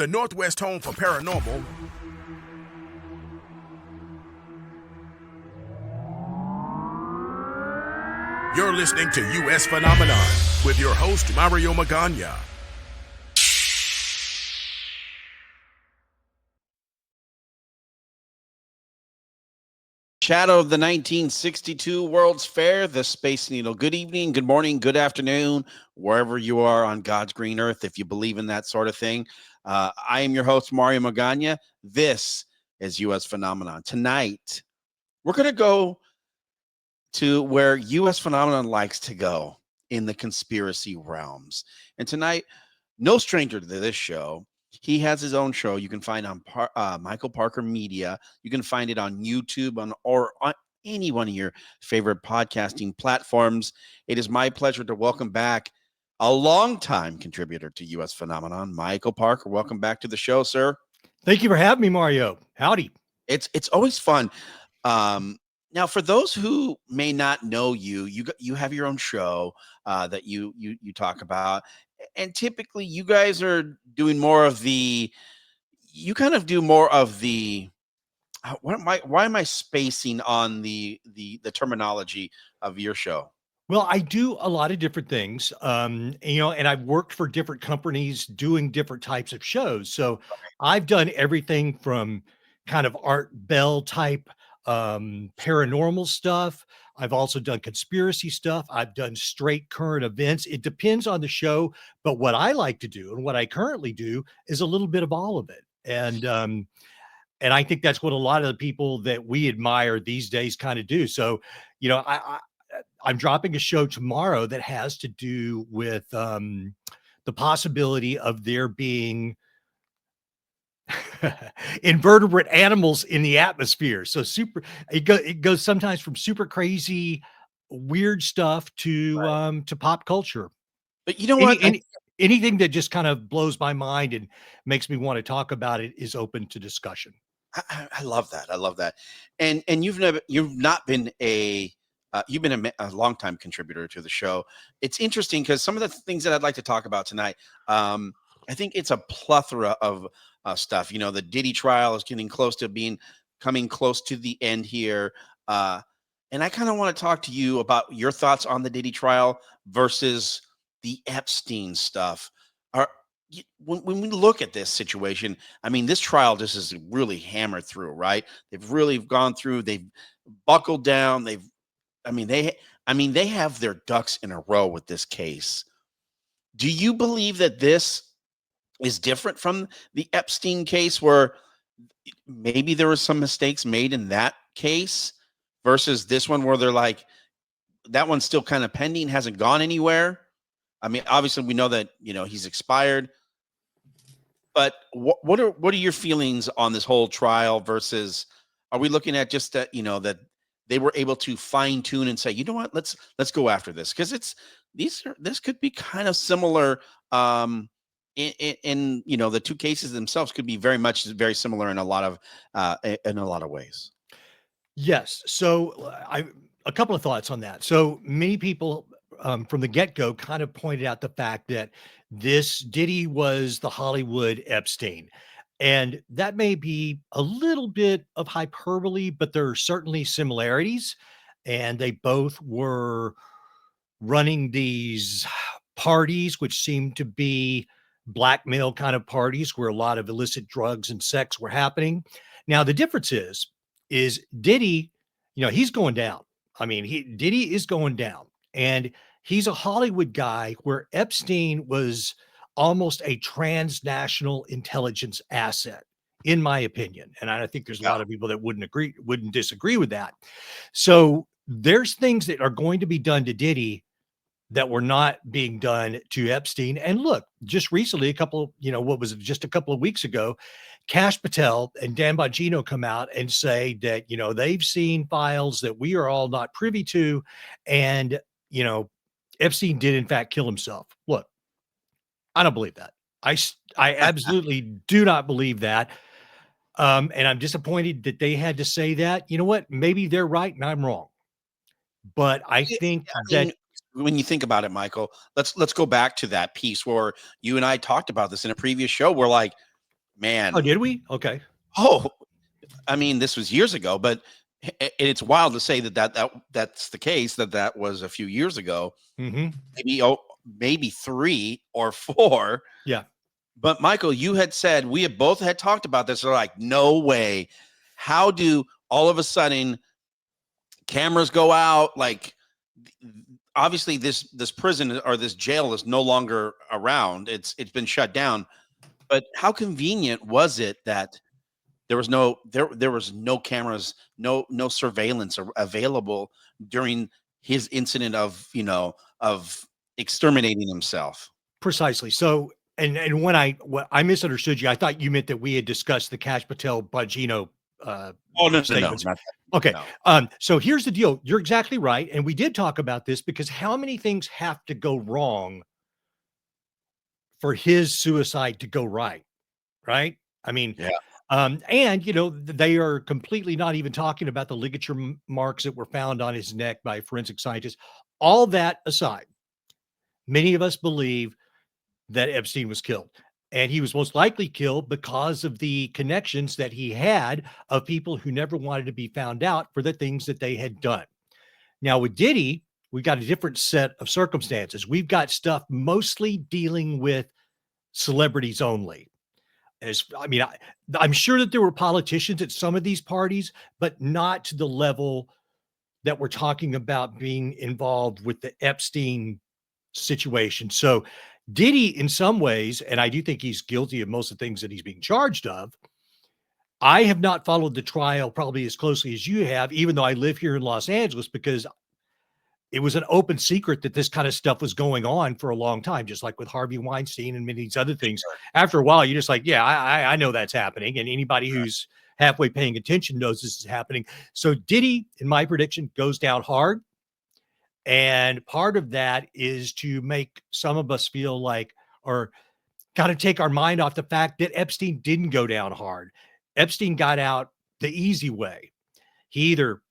the Northwest home for paranormal. You're listening to U.S. Phenomenon with your host, Mario Magana. Shadow of the 1962 World's Fair, the Space Needle. Good evening, good morning, good afternoon, wherever you are on God's green earth, if you believe in that sort of thing. I am your host, Mario Magana. This is U.S. Phenomenon. Tonight, we're going to go to where U.S. Phenomenon likes to go in the conspiracy realms. And tonight, no stranger to this show. He has his own show. You can find on Michael Parker Media. You can find it on YouTube or on any one of your favorite podcasting platforms. It is my pleasure to welcome back a longtime contributor to U.S. Phenomenon, Michael Parker. Welcome back to the show, sir. Thank you for having me, Mario. Howdy. It's always fun. Now, for those who may not know you, you have your own show that you talk about, and typically you guys are doing more of the. You kind of do more of the. Why am I spacing on the terminology of your show? Well, I do a lot of different things, and I've worked for different companies doing different types of shows. So I've done everything from kind of Art Bell type paranormal stuff. I've also done conspiracy stuff. I've done straight current events. It depends on the show, but what I like to do and what I currently do is a little bit of all of it. And I think that's what a lot of the people that we admire these days kind of do. So, I'm dropping a show tomorrow that has to do with the possibility of there being invertebrate animals in the atmosphere. So it goes sometimes from super crazy, weird stuff to pop culture. But you know what? Anything that just kind of blows my mind and makes me want to talk about it is open to discussion. I love that. I love that. And you've not been you've been a longtime contributor to the show. It's interesting because some of the things that I'd like to talk about tonight, I think it's a plethora of stuff. You know, the Diddy trial is coming close to the end here. And I kind of want to talk to you about your thoughts on the Diddy trial versus the Epstein stuff. When we look at this situation, I mean, this trial just is really hammered through, right? They've really gone through, they've buckled down, they have their ducks in a row with this case. Do you believe that this is different from the Epstein case where maybe there were some mistakes made in that case versus this one where they're like, that one's still kind of pending, hasn't gone anywhere? I mean, obviously we know that, he's expired, but what are your feelings on this whole trial versus, are we looking at just that, that they were able to fine tune and say, you know what, let's go after this? Because this could be kind of similar, in the two cases themselves could be very similar in a lot of ways. Yes. So a couple of thoughts on that. So many people from the get-go kind of pointed out the fact that this Diddy was the Hollywood Epstein. And that may be a little bit of hyperbole, but there are certainly similarities. And they both were running these parties, which seemed to be blackmail kind of parties where a lot of illicit drugs and sex were happening. Now, the difference is Diddy, he's going down. I mean, Diddy is going down. And he's a Hollywood guy where Epstein was almost a transnational intelligence asset, in my opinion. And I think there's a lot of people that wouldn't disagree with that. So there's things that are going to be done to Diddy that were not being done to Epstein. And look, just recently, just a couple of weeks ago, Kash, Patel and Dan Bongino come out and say that, they've seen files that we are all not privy to. And, Epstein did in fact kill himself. Look, I don't believe that. I absolutely do not believe that. And I'm disappointed that they had to say that. You know what? Maybe they're right and I'm wrong. But I think that when you think about it, Michael, let's go back to that piece where you and I talked about this in a previous show. We're like, Man. Oh, did we? Okay. Oh, I mean, this was years ago, but it's wild to say that's the case. That was a few years ago. Mm-hmm. Maybe 3 or 4. Yeah. But Michael, you had said we had both had talked about this. They're like, no way. How do all of a sudden cameras go out? Like, obviously, this prison or this jail is no longer around. It's been shut down. But how convenient was it that there was no cameras, no surveillance available during his incident of exterminating himself? Precisely. So, and when I misunderstood you, I thought you meant that we had discussed the Kash Patel Bongino Oh, no, statements. not Okay. no. So here's the deal. You're exactly right. And we did talk about this because how many things have to go wrong for his suicide to go right? Right. I mean, Yeah. and they are completely not even talking about the ligature marks that were found on his neck by forensic scientists. All that aside, many of us believe that Epstein was killed. And he was most likely killed because of the connections that he had of people who never wanted to be found out for the things that they had done. Now, with Diddy, we've got a different set of circumstances. We've got stuff mostly dealing with celebrities only. I'm sure that there were politicians at some of these parties, but not to the level that we're talking about being involved with the Epstein situation. So Diddy, in some ways, and I do think he's guilty of most of the things that he's being charged of. I have not followed the trial probably as closely as you have, even though I live here in Los Angeles, because it was an open secret that this kind of stuff was going on for a long time, just like with Harvey Weinstein and many of these other things. After a while, you're just like, yeah, I know that's happening. And anybody who's halfway paying attention knows this is happening. So Diddy, in my prediction, goes down hard. And part of that is to make some of us feel like, or kind of take our mind off the fact that Epstein didn't go down hard. Epstein got out the easy way. He either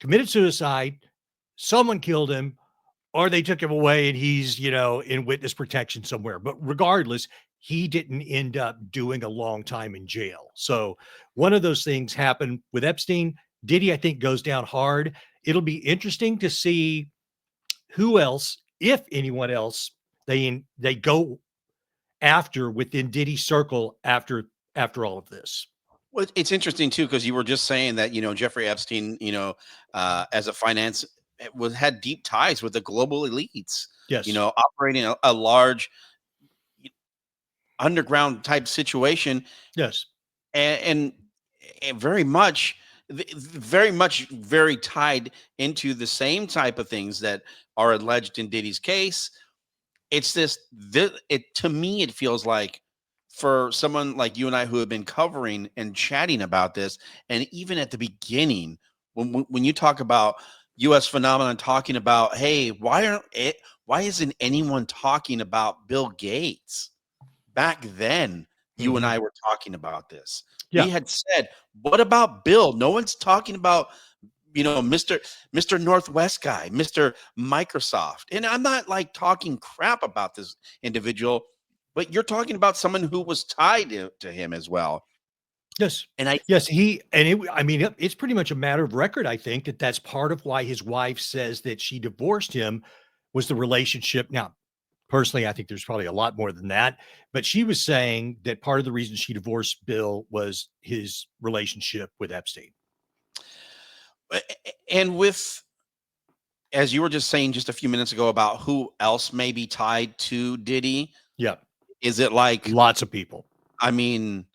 committed suicide, someone killed him, or they took him away and he's, in witness protection somewhere. But regardless, he didn't end up doing a long time in jail. So one of those things happened with Epstein. Diddy, I think, goes down hard. It'll be interesting to see who else, if anyone else, they go after within Diddy's circle after all of this. Well, it's interesting too because you were just saying that Jeffrey Epstein, as a finance had deep ties with the global elites. Yes. Operating a large underground type situation. Yes. And very much very tied into the same type of things that are alleged in Diddy's case. It's to me, it feels like for someone like you and I who have been covering and chatting about this, and even at the beginning, when you talk about U.S. phenomenon, talking about, hey, why isn't anyone talking about Bill Gates? Back then, you and I were talking about this. Yeah. We had said, what about Bill? No one's talking about, Mr. Northwest guy, Mr. Microsoft. And I'm not like talking crap about this individual, but you're talking about someone who was tied to him as well. Yes. And it's pretty much a matter of record. I think that's part of why his wife says that she divorced him was the relationship. Now, personally, I think there's probably a lot more than that, but she was saying that part of the reason she divorced Bill was his relationship with Epstein. And as you were just saying just a few minutes ago about who else may be tied to Diddy. Yeah. Is it like lots of people? I mean,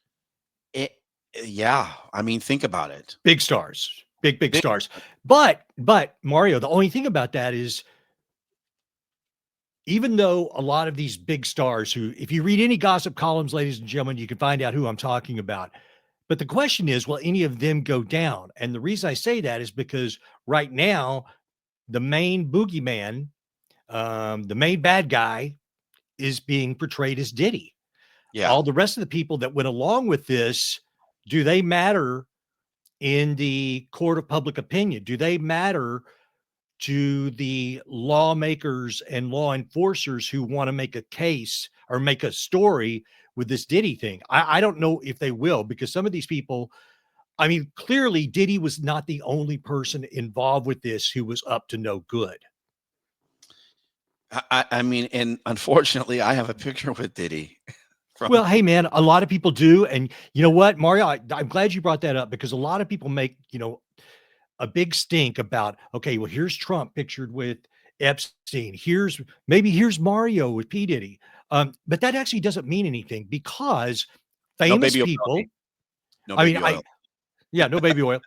think about it. Big stars, big stars. But Mario, the only thing about that is, even though a lot of these big stars who, if you read any gossip columns, ladies and gentlemen, you can find out who I'm talking about. But the question is, will any of them go down? And the reason I say that is because right now, the main boogeyman, the main bad guy, is being portrayed as Diddy. Yeah. All the rest of the people that went along with this, do they matter in the court of public opinion? Do they matter to the lawmakers and law enforcers who want to make a case or make a story with this Diddy thing. I don't know if they will, because some of these people, I mean, clearly Diddy was not the only person involved with this who was up to no good. I mean, and unfortunately, I have a picture with Diddy from. Well, hey man, a lot of people do. And you know what, Mario, I'm glad you brought that up, because a lot of people make, a big stink about, okay, well, here's Trump pictured with Epstein. Here's Mario with P. Diddy. But that actually doesn't mean anything, because No famous baby oil. people, No I mean, baby oil. yeah, no baby oil.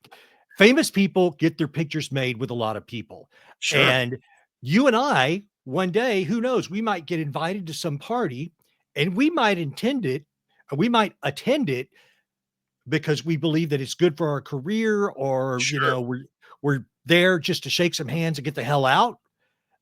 Famous people get their pictures made with a lot of people. Sure. And you and I, one day, who knows, we might get invited to some party, and we might attend it because we believe that it's good for our career, or, Sure. we're there just to shake some hands and get the hell out.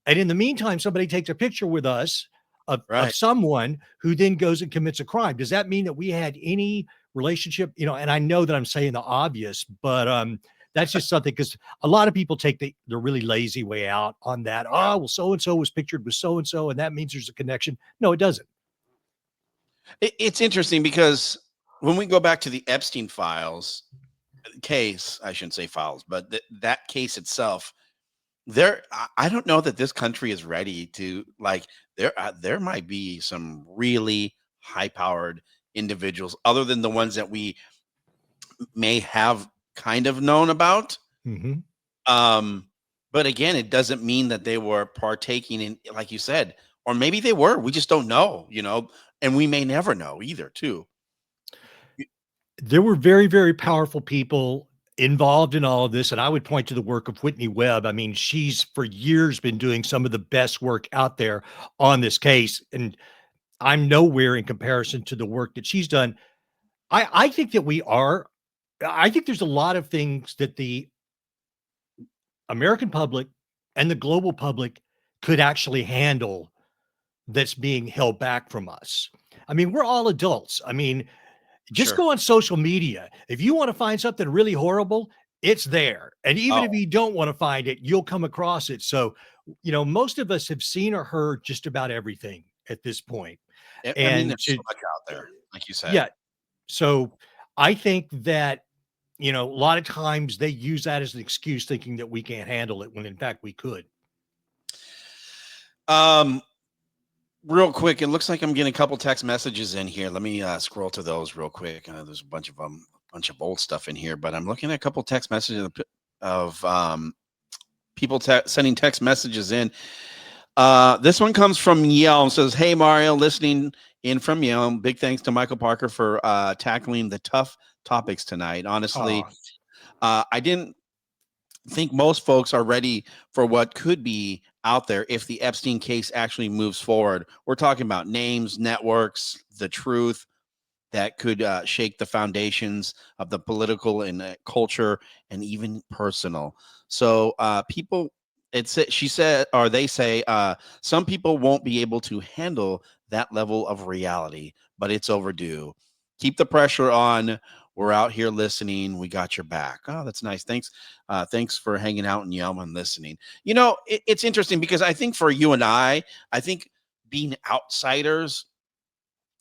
And in the meantime, somebody takes a picture with us of Right. someone who then goes and commits a crime. Does that mean that we had any relationship? And I know that I'm saying the obvious, but that's just something, because a lot of people take the really lazy way out on that. Oh, well, so and so was pictured with so and so, and that means there's a connection. No, it doesn't. It's interesting because when we go back to the Epstein files case, I shouldn't say files, but that case itself, I don't know that this country is ready to, like, there might be some really high powered individuals other than the ones that we may have kind of known about. Mm-hmm. But again, it doesn't mean that they were partaking in, like you said, or maybe they were. We just don't know, and we may never know either, too. There were very, very powerful people involved in all of this. And I would point to the work of Whitney Webb. I mean, she's for years been doing some of the best work out there on this case. And I'm nowhere in comparison to the work that she's done. I think that I think there's a lot of things that the American public and the global public could actually handle that's being held back from us. I mean, we're all adults. I mean, just Sure. go on social media. If you want to find something really horrible, it's there. And even if you don't want to find it, you'll come across it. So, most of us have seen or heard just about everything at this point. I mean, And there's so much out there, like you said. yeah, so I think that, a lot of times they use that as an excuse, thinking that we can't handle it, when in fact we could. Real quick, it looks like I'm getting a couple text messages in here. Let me scroll to those real quick. There's a bunch of them, bunch of old stuff in here, but I'm looking at a couple text messages of people sending text messages in. This one comes from Yelm. Says, "Hey Mario, listening in from Yelm. Big thanks to Michael Parker for tackling the tough topics tonight. Honestly, I didn't think most folks are ready for what could be out there if the Epstein case actually moves forward. We're talking about names, networks, the truth that could shake the foundations of the political and culture, and even personal. So she said, or they say, some people won't be able to handle that level of reality, but it's overdue. Keep the pressure on. We're out here listening. We got your back." Oh, that's nice. Thanks. Thanks for hanging out and yelling and listening. It's interesting because I think for you and I think being outsiders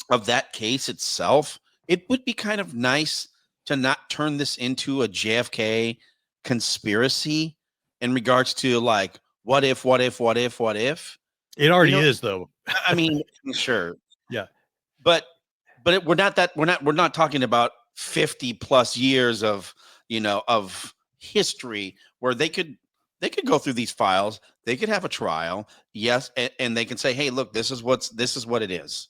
of that case itself, it would be kind of nice to not turn this into a JFK conspiracy in regards to, like, what if. It already is, though. I mean, sure. Yeah. But we're not talking about 50 plus years of history where they could go through these files. They could have a trial. Yes. And they can say, hey, look, this is what it is.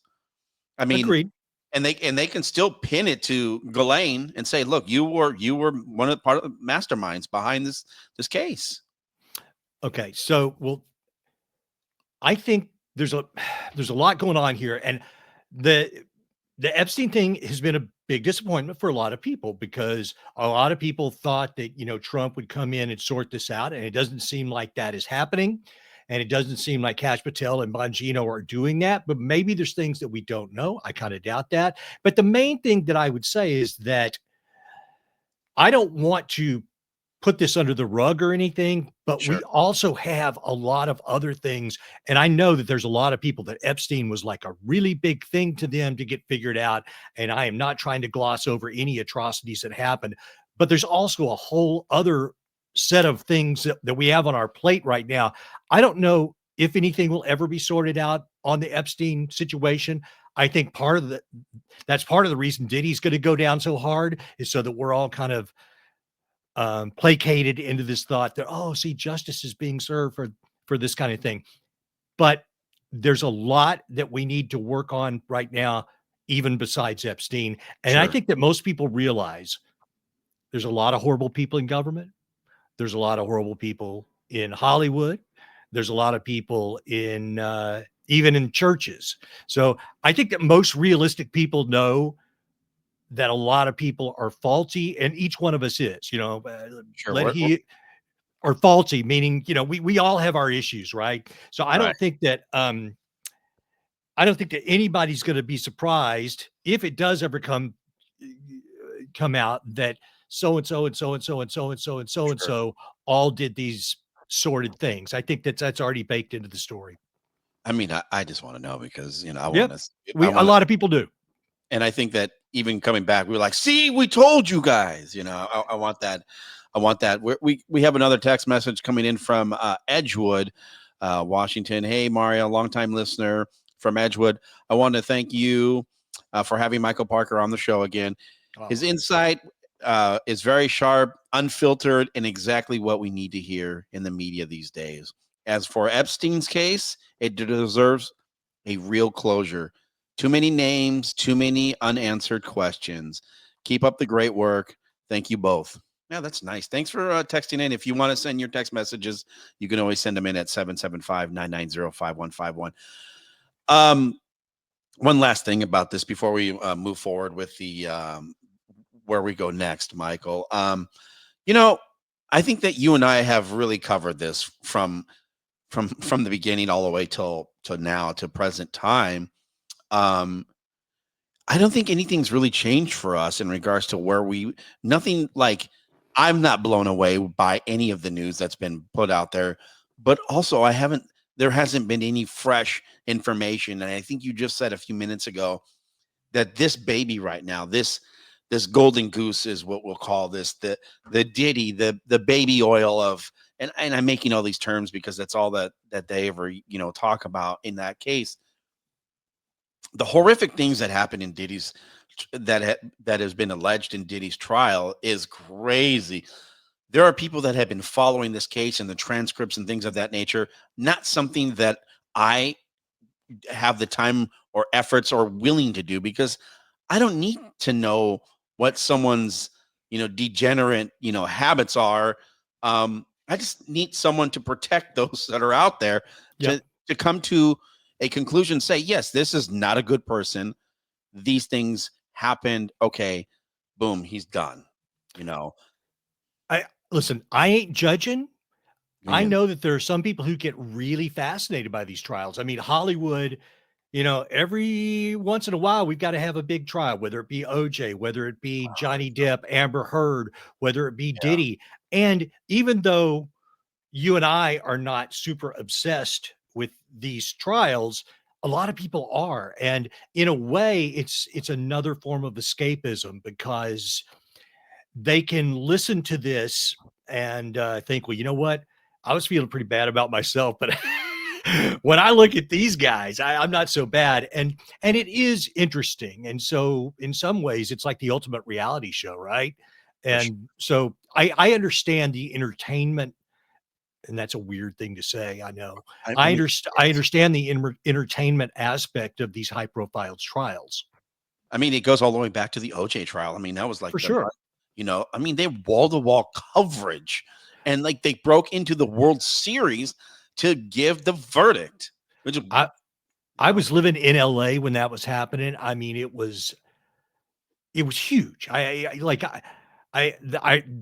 I mean, agreed. And they can still pin it to Ghislaine and say, look, you were one of the part of the masterminds behind this case. Okay. So, well, I think there's a lot going on here, and the Epstein thing has been a big disappointment for a lot of people, because a lot of people thought that, Trump would come in and sort this out, and it doesn't seem like that is happening. And it doesn't seem like Kash, Patel and Bongino are doing that, but maybe there's things that we don't know. I kind of doubt that. But the main thing that I would say is that I don't want to put this under the rug or anything, but Sure. we also have a lot of other things. And I know that there's a lot of people that Epstein was like a really big thing to them to get figured out. And I am not trying to gloss over any atrocities that happened, but there's also a whole other set of things that we have on our plate right now. I don't know if anything will ever be sorted out on the Epstein situation. I think that's part of the reason Diddy's going to go down so hard, is so that we're all kind of placated into this thought that, oh, see, justice is being served for this kind of thing. But there's a lot that we need to work on right now, even besides Epstein. And I Sure. think that most people realize there's a lot of horrible people in government. There's a lot of horrible people in Hollywood. There's a lot of people in even in churches. So I think that most realistic people know that a lot of people are faulty, and each one of us is, Sure. let he or faulty, meaning, we all have our issues, right? So Right. I don't think that anybody's going to be surprised if it does ever come out that so and so and so and so and so and so and so and Sure. so all did these sordid things. I think that's already baked into the story. I mean, I just want to know because I Yep. want to. A lot of people do. And I think that even coming back, we were like, "See, we told you guys." I want that. I want that. We have another text message coming in from Edgewood, Washington. Hey, Mario, longtime listener from Edgewood. I want to thank you for having Michael Parker on the show again. His insight is very sharp, unfiltered, and exactly what we need to hear in the media these days. As for Epstein's case, it deserves a real closure. Too many names, too many unanswered questions. Keep up the great work. Thank you both. Yeah, that's nice. Thanks for texting in. If you want to send your text messages, you can always send them in at 775-990-5151. One last thing about this before we move forward with the where we go next, Michael. I think that you and I have really covered this from the beginning all the way till to now to present time. I don't think anything's really changed for us in regards to nothing like I'm not blown away by any of the news that's been put out there, but also there hasn't been any fresh information. And I think you just said a few minutes ago that this baby right now, this golden goose is what we'll call this, the Diddy, the baby oil of, and I'm making all these terms because that's all that they ever, talk about in that case. The horrific things that happened in Diddy's that has been alleged in Diddy's trial is crazy. There are people that have been following this case and the transcripts and things of that nature. Not something that I have the time or efforts or willing to do because I don't need to know what someone's degenerate habits are. I just need someone to protect those that are out there Yep. to come to a conclusion, say, yes, this is not a good person. These things happened. Okay, boom, he's done. Listen, I ain't judging. I Yeah. know that there are some people who get really fascinated by these trials. I mean, Hollywood, every once in a while, we've got to have a big trial, whether it be OJ, whether it be Johnny Depp, Amber Heard, whether it be Diddy. And even though you and I are not super obsessed with these trials, a lot of people are. And in a way, it's another form of escapism because they can listen to this and think, well, you know what? I was feeling pretty bad about myself, but when I look at these guys, I'm not so bad. And it is interesting. And so in some ways, it's like the ultimate reality show, right? And so I understand the entertainment, and that's a weird thing to say. I know. I mean, I understand the entertainment aspect of these high profile trials. I mean, it goes all the way back to the OJ trial. I mean, that was like For sure. I mean, they wall to wall coverage and like they broke into the World Series to give the verdict. Which I was living in LA when that was happening. I mean, it was huge. The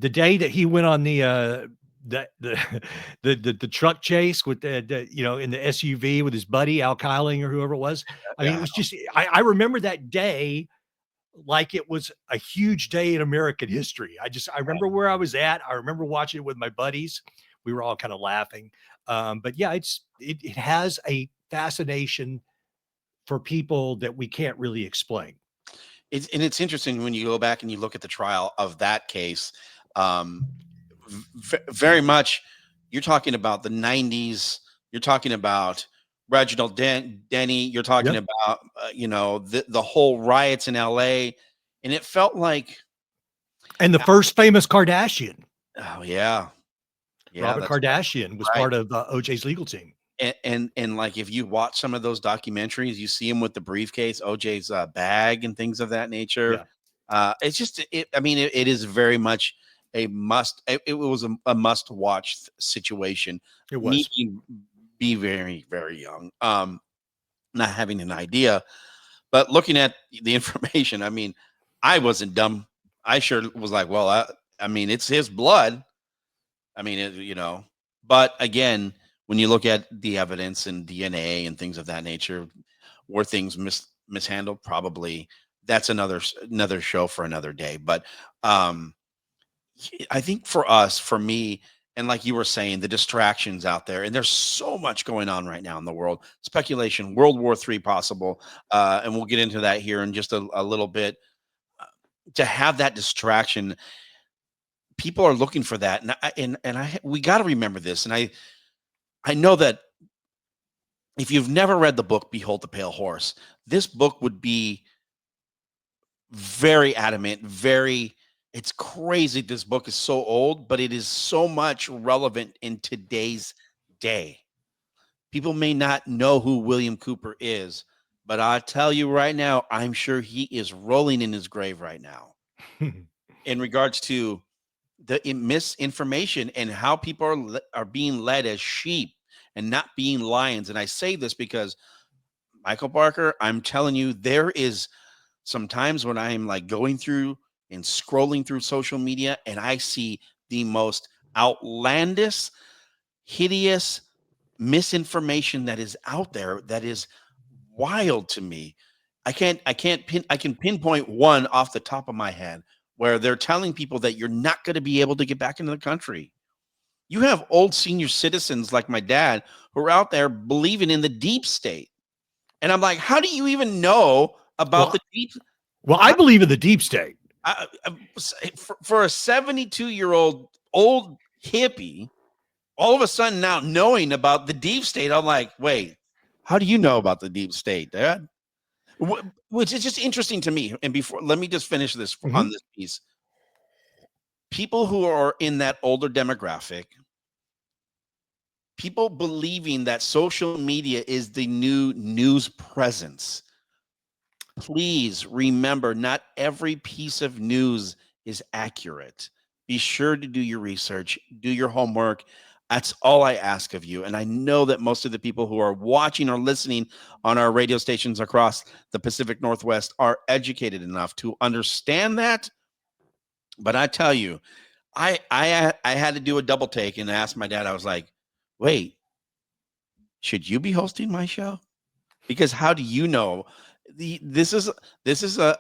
day that he went on the truck chase with the in the SUV with his buddy Al Kyling or whoever it was. I mean, it was just I remember that day like it was a huge day in American history. I remember where I was at. I remember watching it with my buddies. We were all kind of laughing. But yeah, it has a fascination for people that we can't really explain. It's interesting when you go back and you look at the trial of that case. Um, Very much, you're talking about the 90s. You're talking about Reginald Denny. You're talking Yep. about the whole riots in LA, and it felt like, And the first famous Kardashian, oh yeah, yeah, Robert that's Kardashian, was right. part of OJ's legal team. And like, if you watch some of those documentaries, you see him with the briefcase, OJ's bag, and things of that nature. Yeah, It's just, I mean, it is very much a must. It was a must watch situation. it Me was. be very, very young, not having an idea, but looking at the information, I mean, I wasn't dumb. I sure was like, well, I mean, it's his blood. I mean, but again, when you look at the evidence and DNA and things of that nature, were things mishandled? Probably. That's another show for another day. But um, I think for me, and like you were saying, the distractions out there, and there's so much going on right now in the world. Speculation, World War III possible, and we'll get into that here in just a little bit. Uh, to have that distraction, people are looking for that, and we got to remember this. And I know that if you've never read the book Behold the Pale Horse, this book would be very adamant, very, it's crazy this book is so old, but it is so much relevant in today's day. People may not know who William Cooper is, but I tell you right now, I'm sure he is rolling in his grave right now in regards to the misinformation and how people are being led as sheep and not being lions. And I say this because, Michael Barker, I'm telling you, there is sometimes when I'm like going through and scrolling through social media and I see the most outlandish, hideous misinformation that is out there that is wild to me. I can pinpoint one off the top of my head where they're telling people that you're not going to be able to get back into the country. You have old senior citizens like my dad who are out there believing in the deep state. And I'm like, how do you even know about Well, the deep? I believe in the deep state. For a 72-year-old old hippie, all of a sudden now knowing about the deep state, I'm like, wait, how do you know about the deep state, Dad? Which is just interesting to me. And before, let me just finish this on Mhm. this piece. People who are in that older demographic, people believing that social media is the new news presence. Please remember, not every piece of news is accurate. Be sure to do your research, do your homework. That's all I ask of you. And I know that most of the people who are watching or listening on our radio stations across the Pacific Northwest are educated enough to understand that. But I tell you, I had to do a double take and ask my dad. I was like, "Wait, should you be hosting my show?" Because how do you know this is a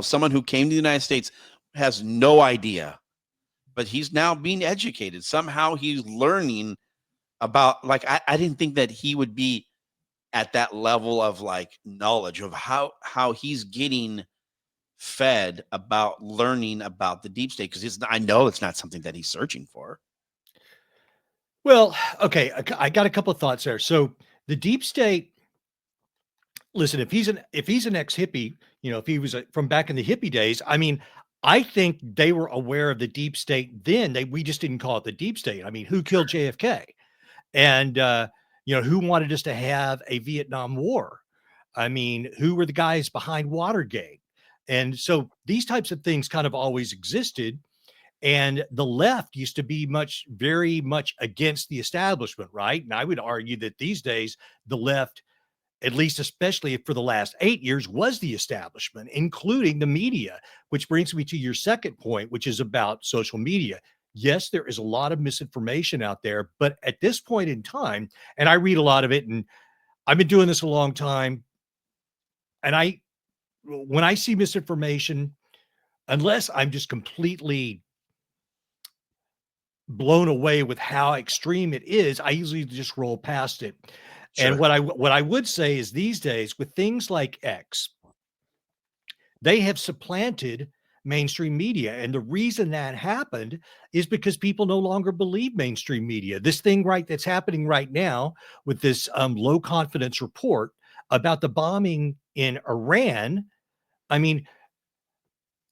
someone who came to the United States, has no idea, but he's now being educated. Somehow he's learning about, like, I didn't think that he would be at that level of like knowledge of how he's getting fed about learning about the deep state, because I know it's not something that he's searching for. Well, okay, I got a couple of thoughts there. So the deep state, listen, if he's an ex-hippie, if he was from back in the hippie days, I mean, I think they were aware of the deep state then. We just didn't call it the deep state. I mean, who killed JFK? And who wanted us to have a Vietnam War? I mean, who were the guys behind Watergate? And so these types of things kind of always existed. And the left used to be very much against the establishment, right? And I would argue that these days, the left, at least especially for the last 8 years, was the establishment, including the media, which brings me to your second point, which is about social media. Yes, there is a lot of misinformation out there, but at this point in time, and I read a lot of it, and I've been doing this a long time, and when I see misinformation, unless I'm just completely blown away with how extreme it is, I usually just roll past it. And Sure. what I would say is these days with things like X, they have supplanted mainstream media. And the reason that happened is because people no longer believe mainstream media. This thing right that's happening right now with this low confidence report about the bombing in Iran. I mean,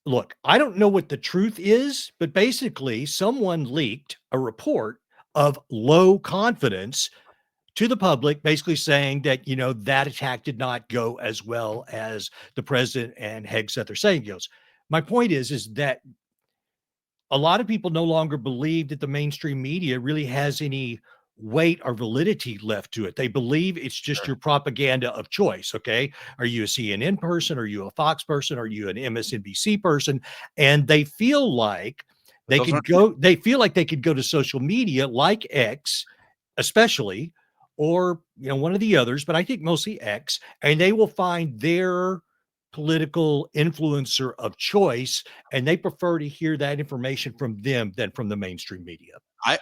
look, I don't know what the truth is, but basically someone leaked a report of low confidence to the public, basically saying that, that attack did not go as well as the president and Hegseth are saying it goes. My point is that a lot of people no longer believe that the mainstream media really has any weight or validity left to it. They believe it's just your propaganda of choice. Okay. Are you a CNN person? Are you a Fox person? Are you an MSNBC person? And they feel like But those aren't they feel like they could go to social media like X, especially, or, one of the others, but I think mostly X, and they will find their political influencer of choice, and they prefer to hear that information from them than from the mainstream media.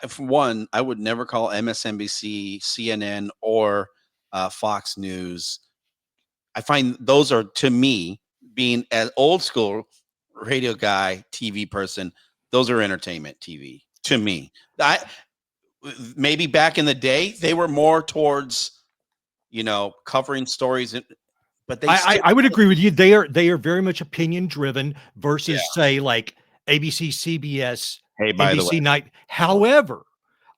For one, I would never call MSNBC, CNN, or Fox News. I find those are, to me, being an old school radio guy, TV person, those are entertainment TV to me. I maybe back in the day they were more towards covering stories, but they still, I would agree with you. They are very much opinion driven yeah. versus say like ABC, CBS, Hey, by the way, NBC Night. However,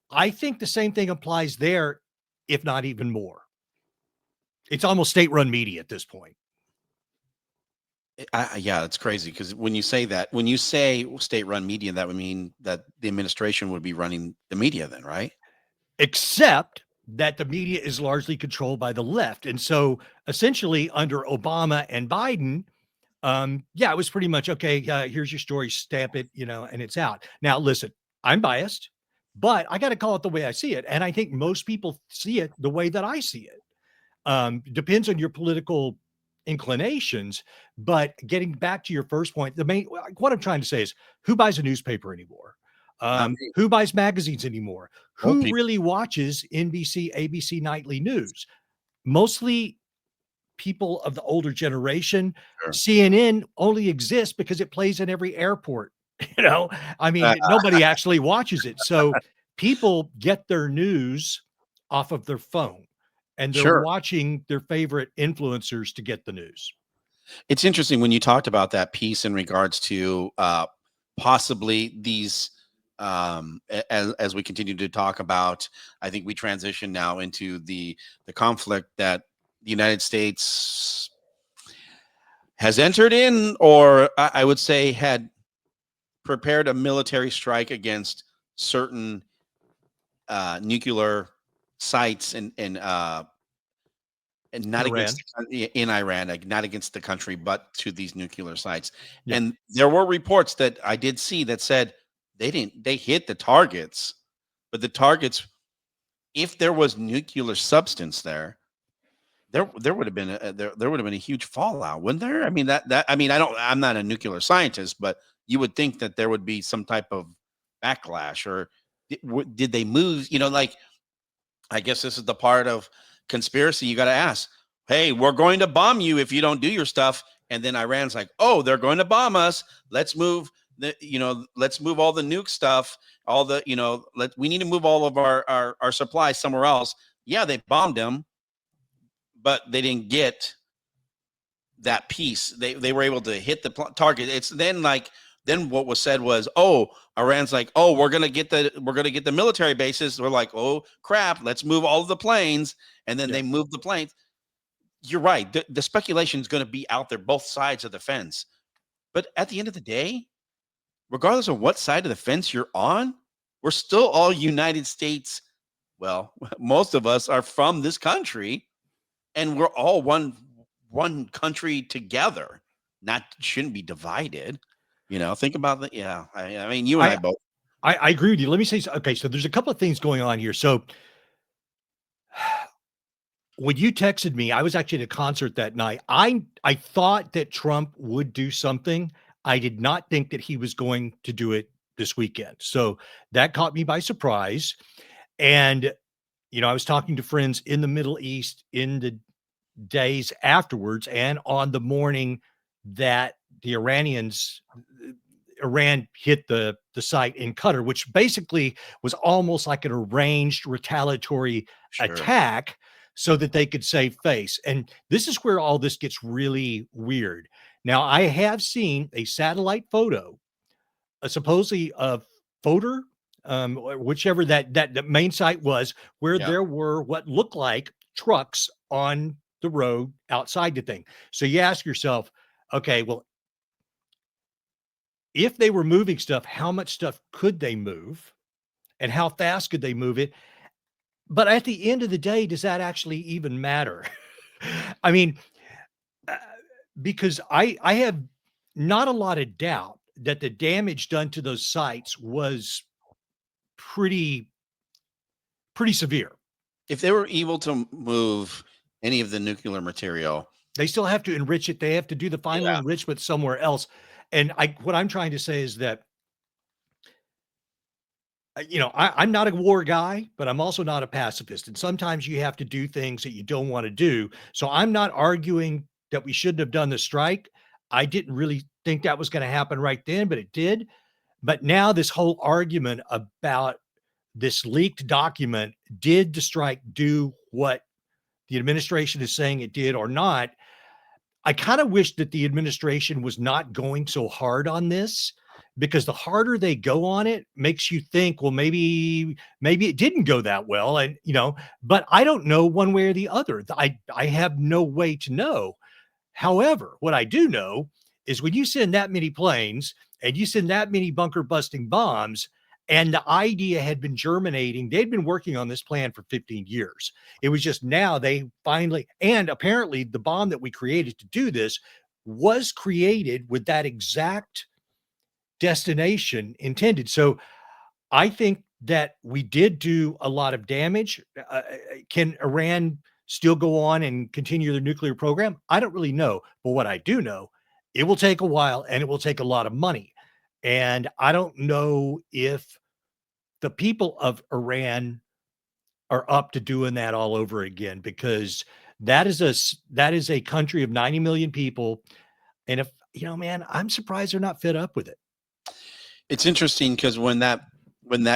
I think the same thing applies there, if not even more. It's almost state-run media at this point. yeah, it's crazy because when you say state-run media, that would mean that the administration would be running the media, then, right? Except that the media is largely controlled by the left. And so essentially under Obama and Biden, yeah, it was pretty much, okay, here's your story, stamp it, and it's out. Now, listen, I'm biased, but I got to call it the way I see it. And I think most people see it the way that I see it. Depends on your political inclinations. But getting back to your first point, what I'm trying to say is who buys a newspaper anymore? Not me. Who buys magazines anymore? Old Who people. really watches NBC, ABC nightly news? Mostly people of the older generation. Sure. CNN only exists because it plays in every airport. I mean, nobody actually watches it. So people get their news off of their phone and they're Sure. watching their favorite influencers to get the news. It's interesting when you talked about that piece in regards to possibly these as we continue to talk about, I think we transition now into the conflict that the United States has entered in, or I would say had prepared a military strike against certain nuclear sites and not Iran. in Iran, like not against the country, but to these nuclear sites. Yeah. And there were reports that I did see that said they hit the targets, but the targets, if there was nuclear substance there, there would have been there would have been a huge fallout, wouldn't there? I mean I'm not a nuclear scientist, but you would think that there would be some type of backlash, or did they move? Like, I guess this is the part of conspiracy you got to ask. Hey, we're going to bomb you if you don't do your stuff. And then Iran's like, oh, they're going to bomb us. Let's move let's move all the nuke stuff, all the, we need to move all of our supplies somewhere else. Yeah, they bombed them, but they didn't get that piece. They were able to hit the target. It's then what was said was, oh, Iran's like, oh, we're gonna get the military bases. We're like, oh crap, let's move all of the planes, and then they move the planes. You're right. The speculation is going to be out there, both sides of the fence. But at the end of the day, regardless of what side of the fence you're on, we're still all United States. Well, most of us are from this country, and we're all one country together. Shouldn't be divided. Think about that. Yeah. I mean, you and I both. I agree with you. Let me say, okay, so there's a couple of things going on here. So when you texted me, I was actually at a concert that night. I thought that Trump would do something. I did not think that he was going to do it this weekend. So that caught me by surprise. And I was talking to friends in the Middle East in the days afterwards and on the morning that the Iran hit the site in Qatar, which basically was almost like an arranged retaliatory Sure. attack so that they could save face. And this is where all this gets really weird. Now, I have seen a satellite photo, supposedly a photo, or whichever that the main site was, where Yeah. there were what looked like trucks on the road outside the thing. So you ask yourself, okay, well, if they were moving stuff, how much stuff could they move and how fast could they move it? But at the end of the day, does that actually even matter? I mean, uh, because I have not a lot of doubt that the damage done to those sites was pretty severe. If they were able to move any of the nuclear material, They still have to enrich it. They have to do the final Yeah. enrichment somewhere else. And what I'm trying to say is that, I'm not a war guy, but I'm also not a pacifist. And sometimes you have to do things that you don't want to do. So I'm not arguing that we shouldn't have done the strike. I didn't really think that was going to happen right then, but it did. But now this whole argument about this leaked document, did the strike do what the administration is saying it did or not? I kind of wish that the administration was not going so hard on this, because the harder they go on it makes you think, well, maybe it didn't go that well. And, but I don't know one way or the other. I have no way to know. However, what I do know is when you send that many planes and you send that many bunker busting bombs, and the idea had been germinating, they'd been working on this plan for 15 years. It was just now they finally, and apparently the bomb that we created to do this was created with that exact destination intended. So I think that we did do a lot of damage. Can Iran still go on and continue their nuclear program? I don't really know. But what I do know, it will take a while and it will take a lot of money. And I don't know if the people of Iran are up to doing that all over again, because that is a country of 90 million people. And if, man, I'm surprised they're not fed up with it. it's interesting because when that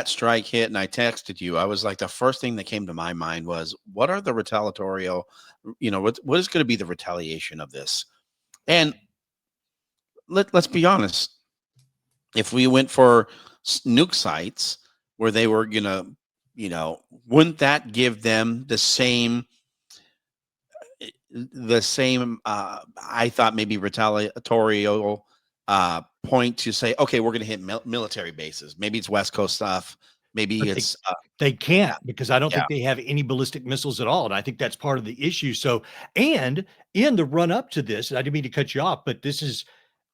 strike hit and I texted you, I was like, the first thing that came to my mind was, what are the retaliatorial, what is going to be the retaliation of this? And let's be honest. If we went for nuke sites where they were gonna, wouldn't that give them the same, I thought maybe retaliatorial point to say, okay, we're gonna hit military bases. Maybe it's West Coast stuff. Maybe But it's they can't, because I don't yeah. think they have any ballistic missiles at all. And I think that's part of the issue. So, and in the run up to this, and I didn't mean to cut you off, but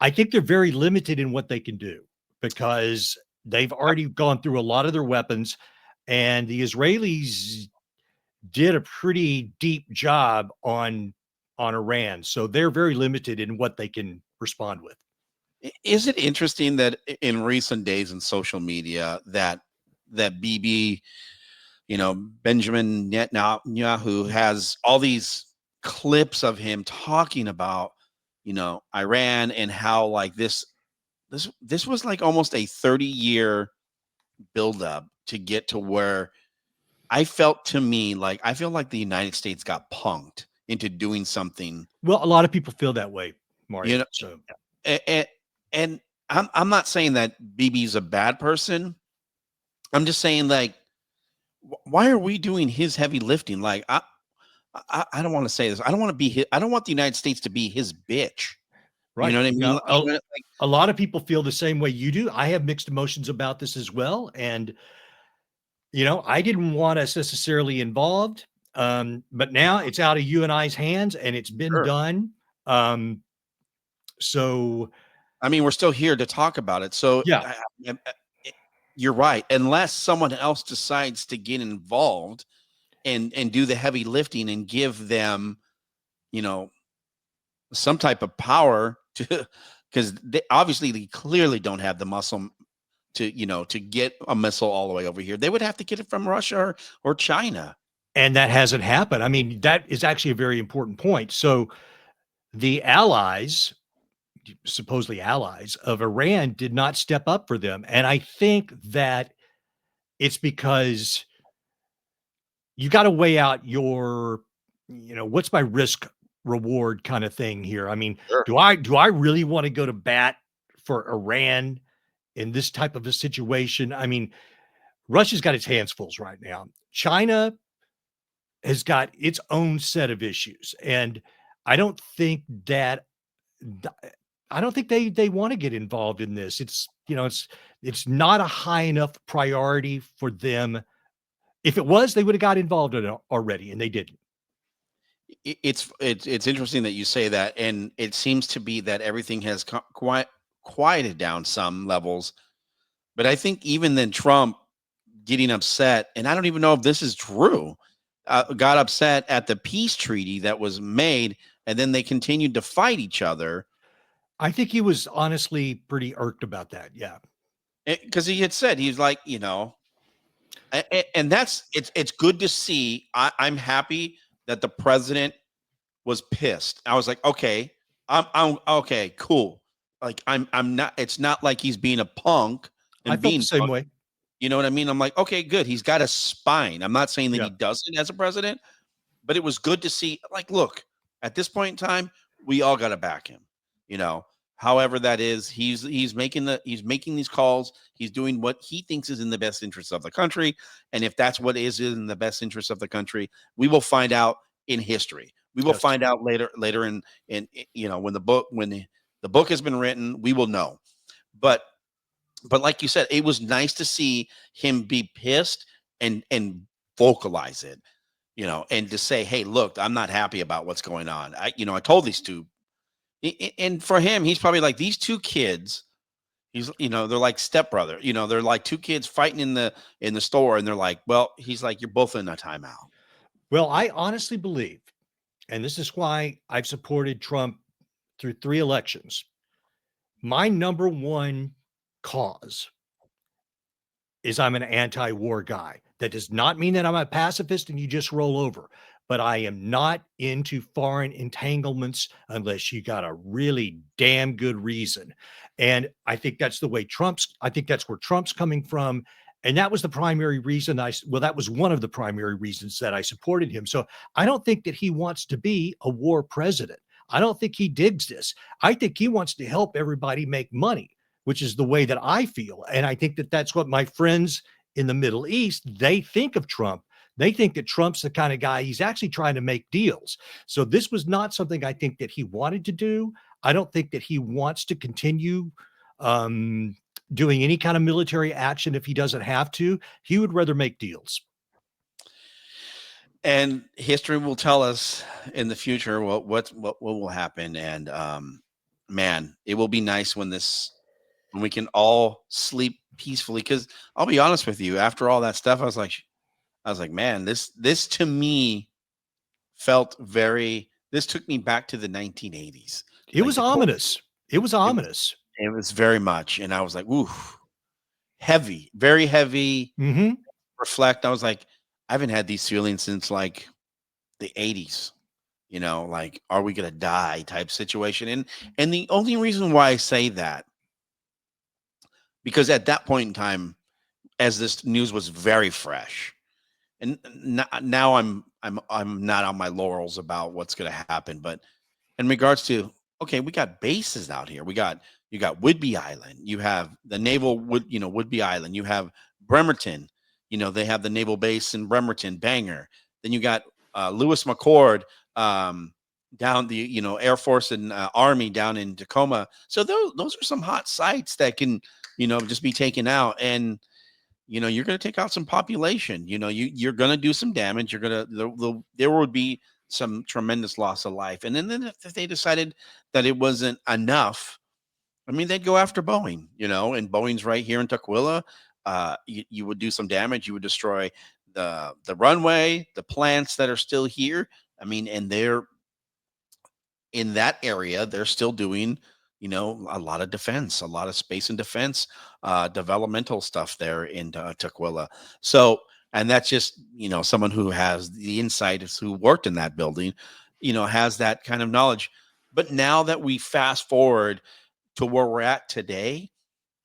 I think they're very limited in what they can do, because they've already gone through a lot of their weapons, and the Israelis did a pretty deep job on Iran. So they're very limited in what they can respond with. Is it interesting that in recent days in social media that BB, Benjamin Netanyahu has all these clips of him talking about, Iran, and how like this was like almost a 30-year buildup to get to where I feel like the United States got punked into doing something. Well, a lot of people feel that way, Mario. You know, So and I'm not saying that BB's a bad person. I'm just saying, like, why are we doing his heavy lifting? Like, I don't want to say this. I don't want to be I don't want the United States to be his bitch. right. You know what I mean? Now, a lot of people feel the same way you do. I have mixed emotions about this as well. And, I didn't want us necessarily involved. But now it's out of you and I's hands, and it's been Sure. done. So I mean, we're still here to talk about it. So yeah, you're right. Unless someone else decides to get involved, and do the heavy lifting and give them, you know, some type of power to, because they obviously they clearly don't have the muscle to, to get a missile all the way over here. They would have to get it from Russia or China. And that hasn't happened. I mean, that is actually a very important point. So the allies, supposedly allies of Iran, did not step up for them. And I think that it's because you got to weigh out your, what's my risk reward kind of thing here. I mean, Sure. do I really want to go to bat for Iran in this type of a situation? I mean, Russia's got its hands full right now. China has got its own set of issues, and I don't think that I don't think they want to get involved in this. It's not a high enough priority for them. If it was, they would have got involved in it already, and they didn't. It's interesting that you say that, and it seems to be that everything has quieted down some levels. But I think even then Trump getting upset, and I don't even know if this is true, got upset at the peace treaty that was made, and then they continued to fight each other. I think he was honestly pretty irked about that. Yeah. Because he had said, he's like, and it's good to see. I'm happy that the president was pissed. I was like, okay, I'm okay, cool. Like I'm not. It's not like he's being a punk and I felt being the same punk. way. You know what I mean? I'm like, okay, good. He's got a spine. I'm not saying that Yeah. he doesn't as a president, but it was good to see. Like, look, at this point in time, we all got to back him. However that is, he's making these calls. He's doing what he thinks is in the best interest of the country, and if that's what is in the best interest of the country, we will find out in history. We will find out later in when the book has been written, we will know. But like you said, it was nice to see him be pissed and vocalize it, and to say, hey, look, I'm not happy about what's going on. I told these two. And for him, he's probably like, these two kids, they're like stepbrother, they're like two kids fighting in the store. And they're like, well, he's like, you're both in a timeout. Well, I honestly believe, and this is why I've supported Trump through 3 elections. My number one cause is I'm an anti-war guy. That does not mean that I'm a pacifist and you just roll over, but I am not into foreign entanglements unless you got a really damn good reason. And I think that's where Trump's coming from. And that was the primary reason that was one of the primary reasons that I supported him. So I don't think that he wants to be a war president. I don't think he digs this. I think he wants to help everybody make money, which is the way that I feel. And I think that that's what my friends in the Middle East, they think of Trump. They think that Trump's the kind of guy, he's actually trying to make deals. So this was not something I think that he wanted to do. I don't think that he wants to continue doing any kind of military action if he doesn't have to. He would rather make deals. And history will tell us in the future what will happen. And man, it will be nice when we can all sleep peacefully. Because I'll be honest with you, after all that stuff, I was like, man, this to me felt this took me back to the 1980s. It was ominous. It was ominous. It was very much. And I was like, ooh, heavy, very heavy. Mm-hmm. Reflect. I was like, I haven't had these feelings since like the 80s, like, are we going to die type situation. And the only reason why I say that, because at that point in time, as this news was very fresh, and now I'm not on my laurels about what's going to happen, but in regards to, okay, we got bases out here. You got Whidbey Island. You have the naval Whidbey Island. You have Bremerton. They have the naval base in Bremerton, Bangor. Then you got Lewis McChord down the Air Force and Army down in Tacoma. So those are some hot sites that can just be taken out, and you're going to take out some population. You're going to do some damage. There would be some tremendous loss of life. And then if they decided that it wasn't enough, I mean, they'd go after Boeing, and Boeing's right here in Tukwila. You would do some damage. You would destroy the runway, the plants that are still here. I mean, and they're in that area. They're still doing, a lot of defense, a lot of space and defense, developmental stuff there in Tukwila. So, and that's just someone who has the insight, who worked in that building, has that kind of knowledge. But now that we fast forward to where we're at today,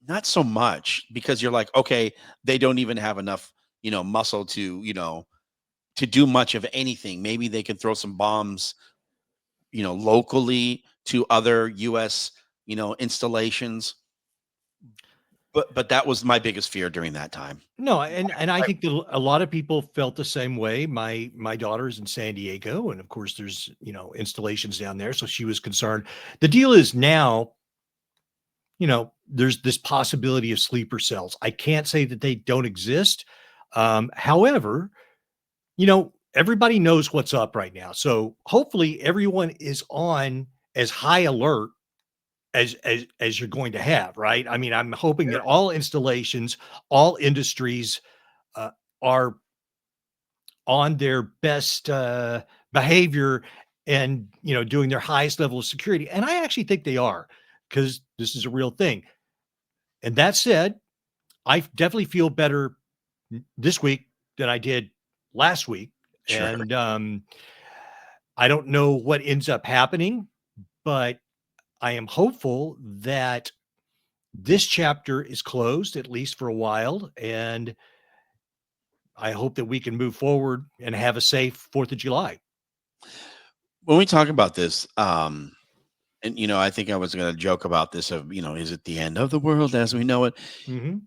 not so much, because you're like, okay, they don't even have enough, muscle to, to do much of anything. Maybe they can throw some bombs, locally to other US, installations. But that was my biggest fear during that time. No, and I think that a lot of people felt the same way. My daughter's in San Diego, and of course, there's installations down there, so she was concerned. The deal is now, there's this possibility of sleeper cells. I can't say that they don't exist. However, everybody knows what's up right now, so hopefully everyone is on as high alert as you're going to have, right? I mean, I'm hoping that all installations, all industries are on their best behavior and, doing their highest level of security. And I actually think they are, because this is a real thing. And that said, I definitely feel better this week than I did last week. Sure. And I don't know what ends up happening, but I am hopeful that this chapter is closed, at least for a while, and I hope that we can move forward and have a safe 4th of July. When we talk about this, and I think I was going to joke about this of, is it the end of the world as we know it? Mhm.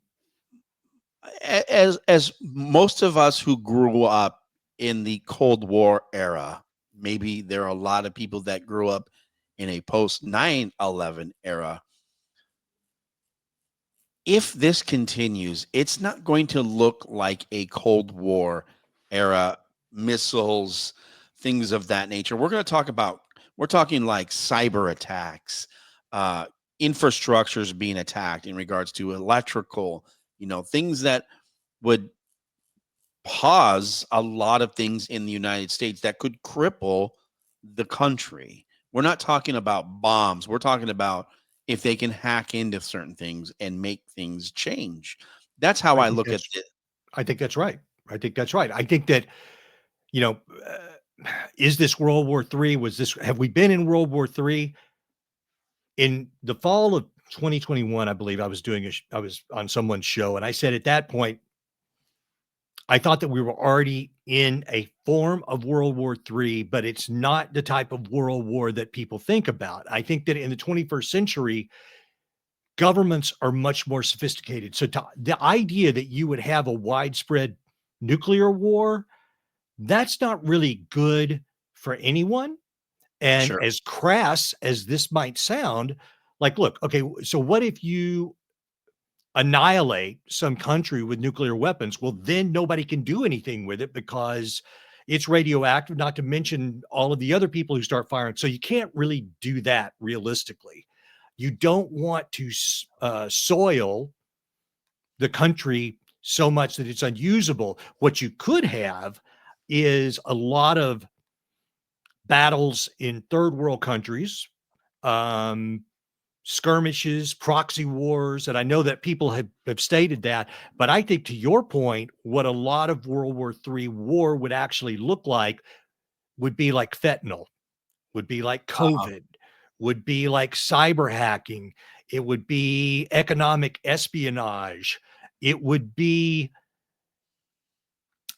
As most of us who grew up in the Cold War era, maybe there are a lot of people that grew up in a post 9/11 era. If this continues, it's not going to look like a Cold War era missiles, things of that nature. We're talking like cyber attacks, uh, infrastructures being attacked in regards to electrical, things that would pause a lot of things in the United States that could cripple the country. We're not talking about bombs. We're talking about if they can hack into certain things and make things change. That's how I I think look at that's it. I think that's right. I think that's right. I think that, you know, is this World War III? Have we been in World War III? In the fall of 2021, I believe I was on someone's show, and I said at that point, I thought that we were already in a form of World War III, but it's not the type of world war that people think about. I think that in the 21st century, governments are much more sophisticated. So the idea that you would have a widespread nuclear war, that's not really good for anyone. And Sure. as crass as this might sound, like, look, okay, so what if you annihilate some country with nuclear weapons? Well, then nobody can do anything with it because it's radioactive, not to mention all of the other people who start firing. So you can't really do that realistically. You don't want to soil the country so much that it's unusable. What you could have is a lot of battles in third world countries, um, skirmishes, proxy wars. And I know that people have stated that. But I think, to your point, what a lot of World War III war would actually look like would be like fentanyl, would be like Uh-huh. COVID, would be like cyber hacking. It would be economic espionage. It would be,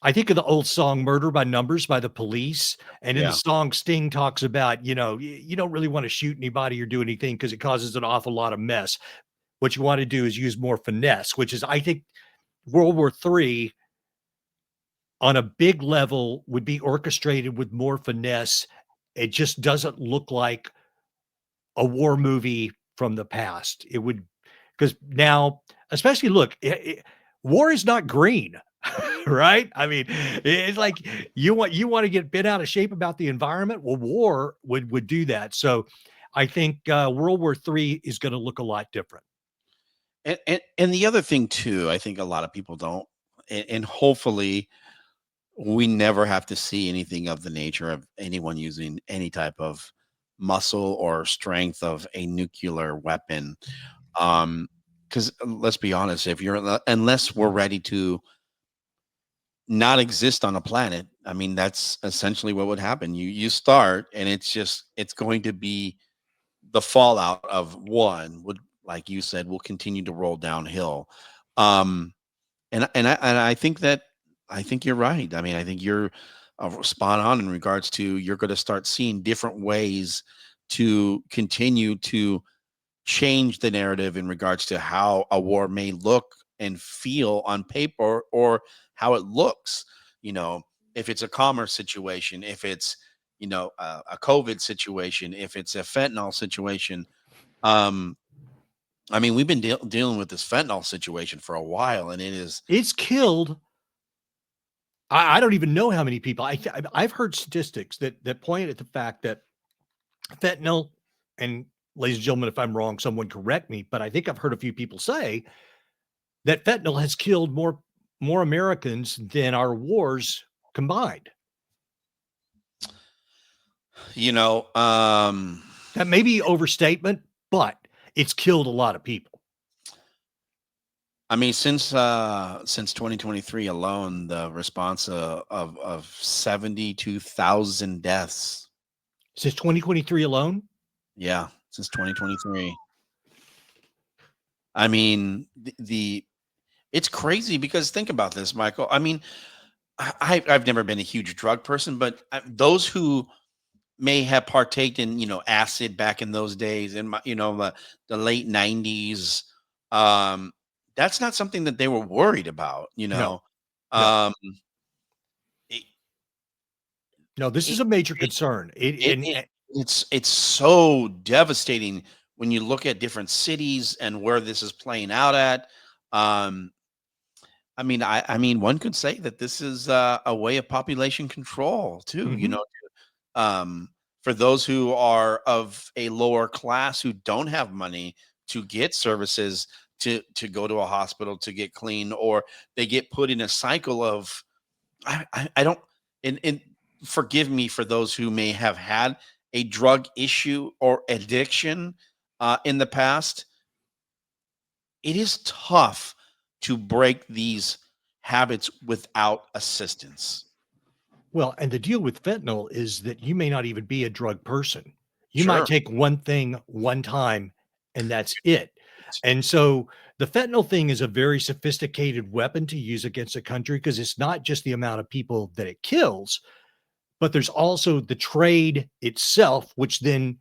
I think of the old song Murder by Numbers by the Police. And in the Yeah. song, Sting talks about, you don't really want to shoot anybody or do anything because it causes an awful lot of mess. What you want to do is use more finesse, which is, I think, World War III on a big level would be orchestrated with more finesse. It just doesn't look like a war movie from the past. It would, because now, especially, look, war is not green, right? I mean, it's like you want to get bent out of shape about the environment. Well, war would do that. So, I think World War III is going to look a lot different. And the other thing too, I think a lot of people don't, and hopefully, we never have to see anything of the nature of anyone using any type of muscle or strength of a nuclear weapon. Because let's be honest, if you're unless we're ready to not exist on a planet, I mean, that's essentially what would happen. You start, and it's going to be the fallout of one would, like you said, will continue to roll downhill. Um, and I think that I think you're right. I mean, I think you're spot on in regards to you're going to start seeing different ways to continue to change the narrative in regards to how a war may look and feel on paper or how it looks. You know, if it's a commerce situation, if it's a COVID situation, if it's a fentanyl situation. Um, I mean, we've been dealing with this fentanyl situation for a while, and it is It's killed. I don't even know how many people. I've heard statistics that point at the fact that fentanyl, and ladies and gentlemen, if I'm wrong, someone correct me, but I think I've heard a few people say that fentanyl has killed more Americans than our wars combined. you know, That may be overstatement, but it's killed a lot of people. I mean, since 2023 alone, the response of 72,000 deaths. Since 2023 alone, Yeah, since 2023. I mean, the it's crazy because think about this, Michael. I mean, I've never been a huge drug person, but those who may have partaked in acid back in those days in the late 90s, um that's not something that they were worried about. no, no, um it, no. This it, is a major it, concern. it, it it's so devastating when you look at different cities and where this is playing out at. um I mean, one could say that this is a way of population control too, Mhm. um, for those who are of a lower class who don't have money to get services to go to a hospital to get clean, or they get put in a cycle of I don't and forgive me for those who may have had a drug issue or addiction in the past. It is tough to break these habits without assistance. Well, and the deal with fentanyl is that you may not even be a drug person. You might Sure. take one thing one time and that's it. And so the fentanyl thing is a very sophisticated weapon to use against a country because it's not just the amount of people that it kills, but there's also the trade itself, which then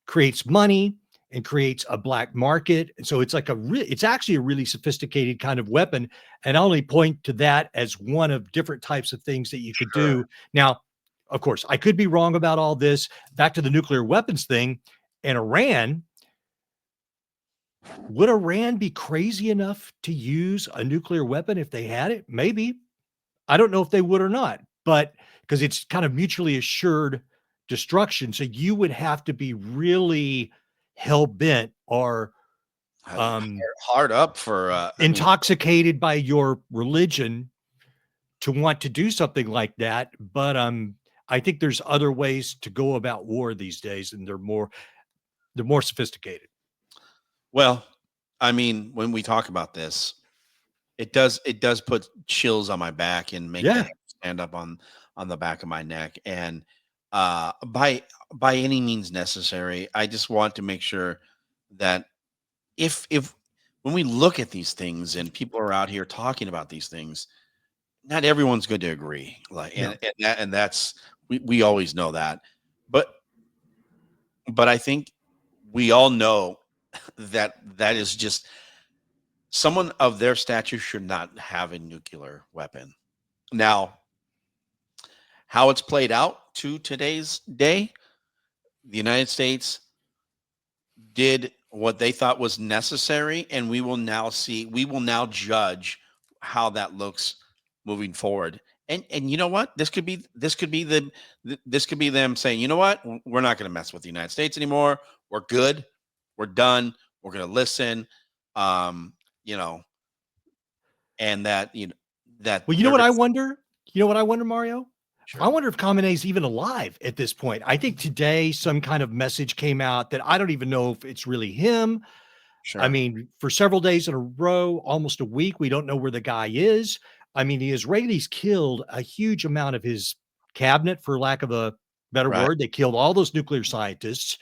creates money and creates a black market. And so it's like it's actually a really sophisticated kind of weapon. And I only point to that as one of different types of things that you could Sure. do. Now, of course, I could be wrong about all this. Back to the nuclear weapons thing and Iran. Would Iran be crazy enough to use a nuclear weapon if they had it? Maybe. I don't know if they would or not, but because it's kind of mutually assured destruction. So you would have to be really hell bent or Hard up for I mean, intoxicated by your religion to want to do something like that. But I think there's other ways to go about war these days, and they're more sophisticated. well, I mean, when we talk about this, it does put chills on my back and make the Yeah. hair stand up on the back of my neck. And by any means necessary, I just want to make sure that if when we look at these things and people are out here talking about these things, not everyone's going to agree. Like, No. and that's we always know that, but I think we all know that that is just someone of their stature should not have a nuclear weapon. Now, how it's played out to today's day, the United States did what they thought was necessary, and we will now judge how that looks moving forward. And you know what? This could be them saying, you know what, we're not going to mess with the United States anymore. We're good. We're done. We're going to listen. Um, you know, and that Well, you know they're what going I to wonder? You know what I wonder, Mario? Sure. I wonder if Khamenei's even alive at this point. I think today some kind of message came out that I don't even know if it's really him. I Sure. mean, for several days in a row, almost a week, we don't know where the guy is. I mean, the Israelis killed a huge amount of his cabinet, for lack of a better Right. word. They killed all those nuclear scientists.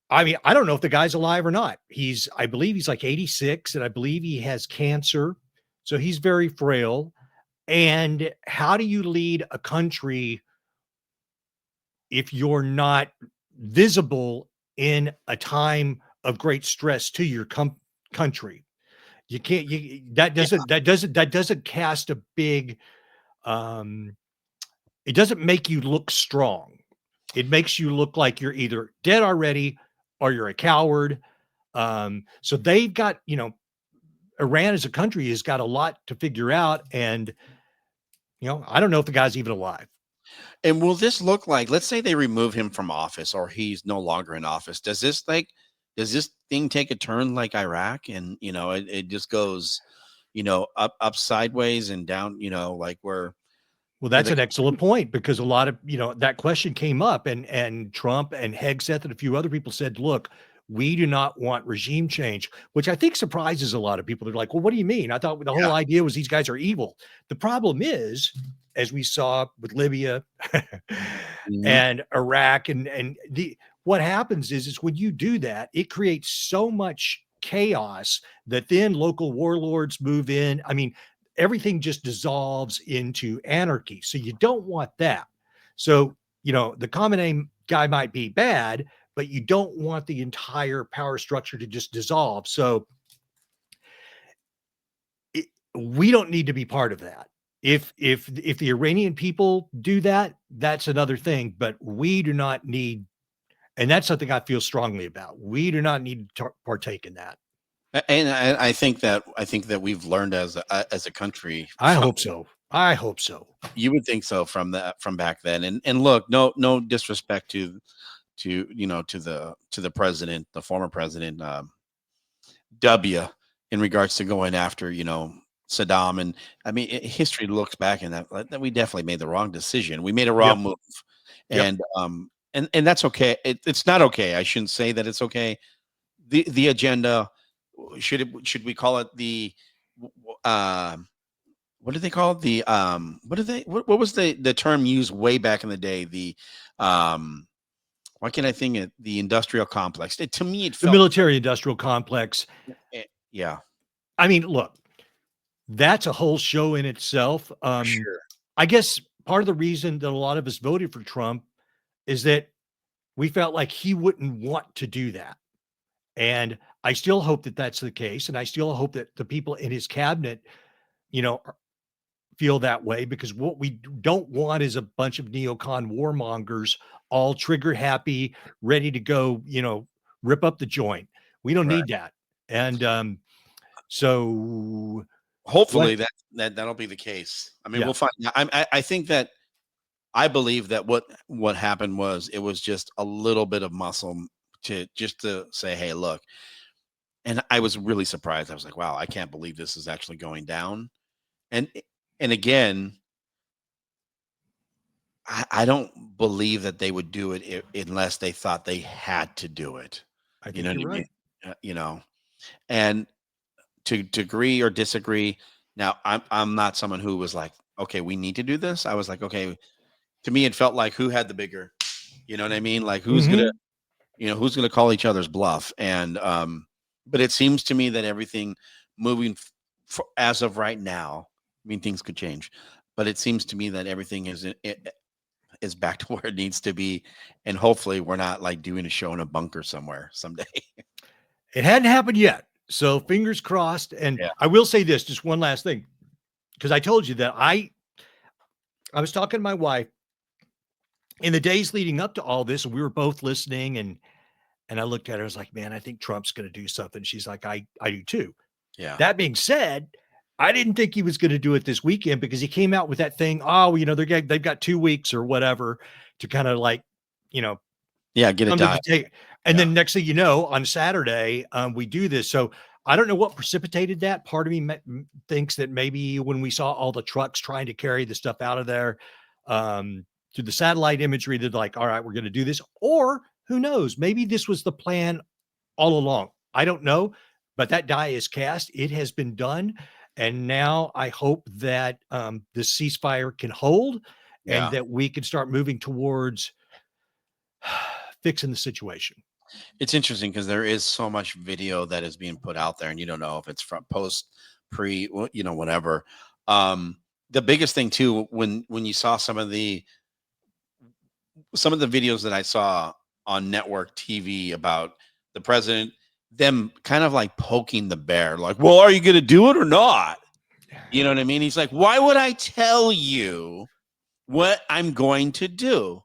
I mean, I don't know if the guy's alive or not. I believe he's like 86, and I believe he has cancer. So he's very frail. And how do you lead a country if you're not visible in a time of great stress to your country? You can't, that doesn't cast a big, um, it doesn't make you look strong. It makes you look like you're either dead already or you're a coward. So they've got, Iran as a country has got a lot to figure out. And, I don't know if the guy's even alive. And will this look like, let's say they remove him from office or he's no longer in office? Does this thing take a turn like Iraq? And, it just goes, up sideways and down, like Well, where that's the, an excellent point because a lot of, that question came up and Trump and Hegseth and a few other people said, look, we do not want regime change, which I think surprises a lot of people. They're like, well, what do you mean? I thought the whole yeah. idea was these guys are evil. The problem is, as we saw with Libya Mhm. and Iraq what happens is when you do that, it creates so much chaos that then local warlords move in. I mean, everything just dissolves into anarchy. So you don't want that. So, the common aim guy might be bad, but you don't want the entire power structure to just dissolve. So we don't need to be part of that. If the Iranian people do that, that's another thing, but we do not need, and that's something I feel strongly about. We do not need to partake in that. And I think that we've learned as a country. I hope so. I hope so. You would think so from back then. And look, no disrespect to the president, the former president, W, in regards to going after Saddam. And I mean, history looks back and that we definitely made the wrong decision. We made a wrong Yep. move, Yep. and that's okay. It's not okay. I shouldn't say that it's okay. The agenda, should we call it the what do they call it? What was the term used way back in the day? The why can't I think it? The industrial complex. To me, it The felt military industrial complex. yeah, I mean, look, that's a whole show in itself. for sure. I guess part of the reason that a lot of us voted for Trump is that we felt like he wouldn't want to do that. And I still hope that that's the case. And I still hope that the people in his cabinet, feel that way, because what we don't want is a bunch of neocon warmongers all trigger happy, ready to go, rip up the joint. We don't Right. need that. And so what? Hopefully that'll be the case. I mean, Yeah. we'll find. I think that I believe that what happened was it was just a little bit of muscle to say, hey, look. And I was really surprised. I was like, wow, I can't believe this is actually going down. And again, I don't believe that they would do it unless they thought they had to do it. I You think know you're what I mean? right. And to agree or disagree. Now, I'm not someone who was like, okay, we need to do this. I was like, okay. To me, it felt like who had the bigger, you know what I mean? Like Mhm. who's gonna call each other's bluff. And but it seems to me that everything moving as of right now. I mean, things could change, but it seems to me that everything is back to where it needs to be, and hopefully, we're not like doing a show in a bunker somewhere someday. It hadn't happened yet. So fingers crossed. And Yeah. I will say this, just one last thing, because I told you that I was talking to my wife in the days leading up to all this, and we were both listening, and I looked at her, I was like, man, I think Trump's going to do something. She's like, I do too. Yeah. That being said, I didn't think he was going to do it this weekend because he came out with that thing. Oh, they've got 2 weeks or whatever to kind of like, Yeah. Get it come to done. the table. And Yeah. then next thing you know, on Saturday, we do this. So I don't know what precipitated that. Part of me thinks that maybe when we saw all the trucks trying to carry the stuff out of there, through the satellite imagery, they're like, all right, we're going to do this. Or who knows? Maybe this was the plan all along. I don't know, but that die is cast. It has been done. And now I hope that the ceasefire can hold and Yeah. that we can start moving towards fixing the situation. It's interesting because there is so much video that is being put out there, and you don't know if it's from post, pre, whatever. The biggest thing too, when you saw some of the videos that I saw on network TV about the president, them kind of like poking the bear, like, well, are you going to do it or not? You know what I mean? He's like, why would I tell you what I'm going to do?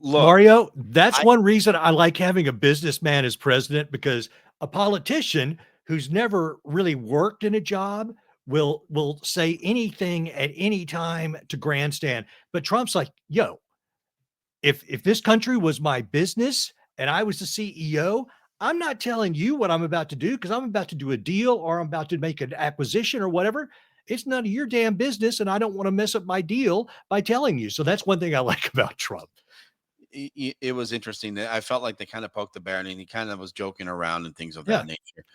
Look, Mario, that's one reason I like having a businessman as president, because a politician who's never really worked in a job will say anything at any time to grandstand. But Trump's like, yo, if this country was my business and I was the CEO, I'm not telling you what I'm about to do because I'm about to do a deal or I'm about to make an acquisition or whatever. It's none of your damn business, and I don't want to mess up my deal by telling you. So that's one thing I like about Trump. It was interesting that I felt like they kind of poked the bear and he kind of was joking around and things of that nature.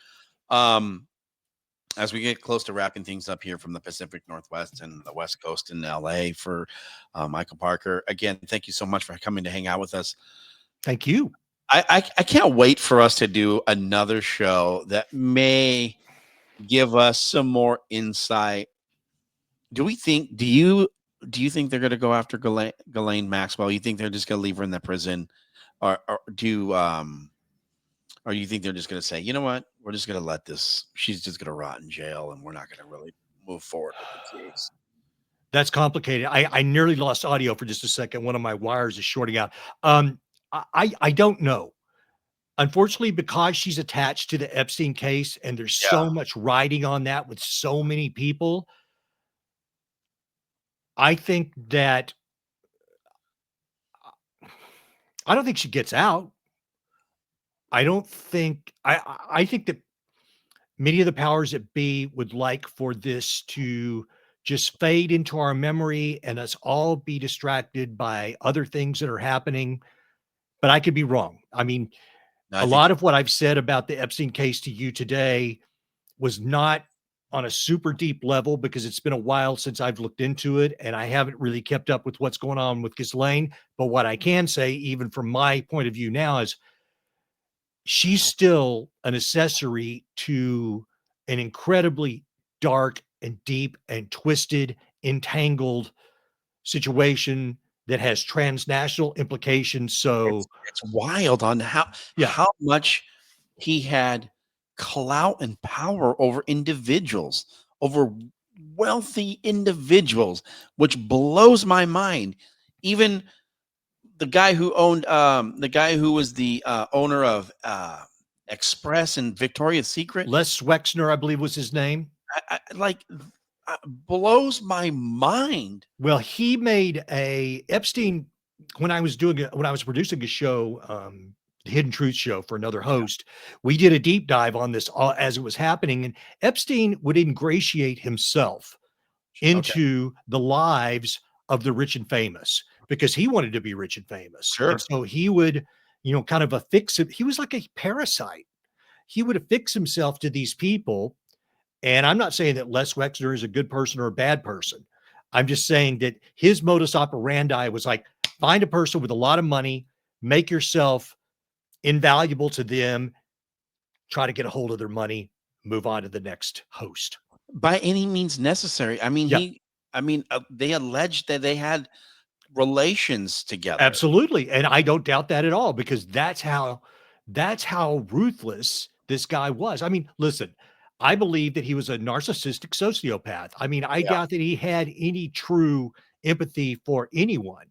As we get close to wrapping things up here from the Pacific Northwest and the West Coast in LA for Michael Parker, again, thank you so much for coming to hang out with us. Thank you. I can't wait for us to do another show that may give us some more insight. Do you think they're going to go after Ghislaine Maxwell? You think they're just going to leave her in the prison, or or you think they're just going to say, you know what, we're just going to let this? She's just going to rot in jail, and we're not going to really move forward with the case. That's complicated. I nearly lost audio for just a second. One of my wires is shorting out. I don't know. Unfortunately, because she's attached to the Epstein case and there's so much riding on that with so many people, I think that I don't think she gets out. I think that many of the powers that be would like for this to just fade into our memory and us all be distracted by other things that are happening. But I could be wrong. I mean, a lot of what I've said about the Epstein case to you today was not on a super deep level because it's been a while since I've looked into it and I haven't really kept up with what's going on with Ghislaine. But what I can say, even from my point of view now, is she's still an accessory to an incredibly dark and deep and twisted, entangled situation that has transnational implications. So it's wild on how much he had clout and power over individuals, over wealthy individuals, which blows my mind. Even the guy who owned who was the owner of Express and Victoria's Secret, Les Wexner, I believe was his name. Blows my mind. Well, he made a Epstein when I was producing a show, the Hidden Truth show for another host. We did a deep dive on this as it was happening, and Epstein would ingratiate himself into the lives of the rich and famous because he wanted to be rich and famous. Sure. And so he would, kind of affix it. He was like a parasite. He would affix himself to these people. And I'm not saying that Les Wexner is a good person or a bad person. I'm just saying that his modus operandi was like, find a person with a lot of money, make yourself invaluable to them, try to get a hold of their money, move on to the next host. By any means necessary. I mean, they alleged that they had relations together. Absolutely. And I don't doubt that at all, because that's how ruthless this guy was. I mean, listen, I believe that he was a narcissistic sociopath. I mean, I doubt that he had any true empathy for anyone.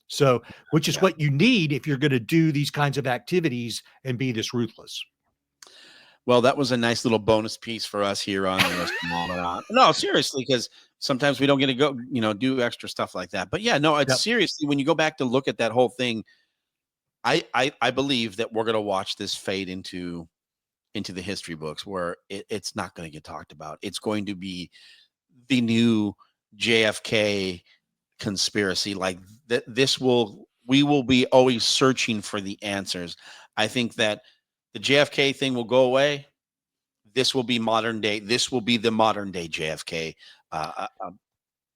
So, which is what you need if you're going to do these kinds of activities and be this ruthless. Well, that was a nice little bonus piece for us here on the phenomenon. No, seriously, because sometimes we don't get to go, do extra stuff like that. But yeah, no, it's seriously, when you go back to look at that whole thing, I believe that we're going to watch this fade into into the history books where it's not going to get talked about. It's going to be the new JFK conspiracy. Like we will be always searching for the answers. I think that the JFK thing will go away. This will be modern day. This will be the modern day JFK.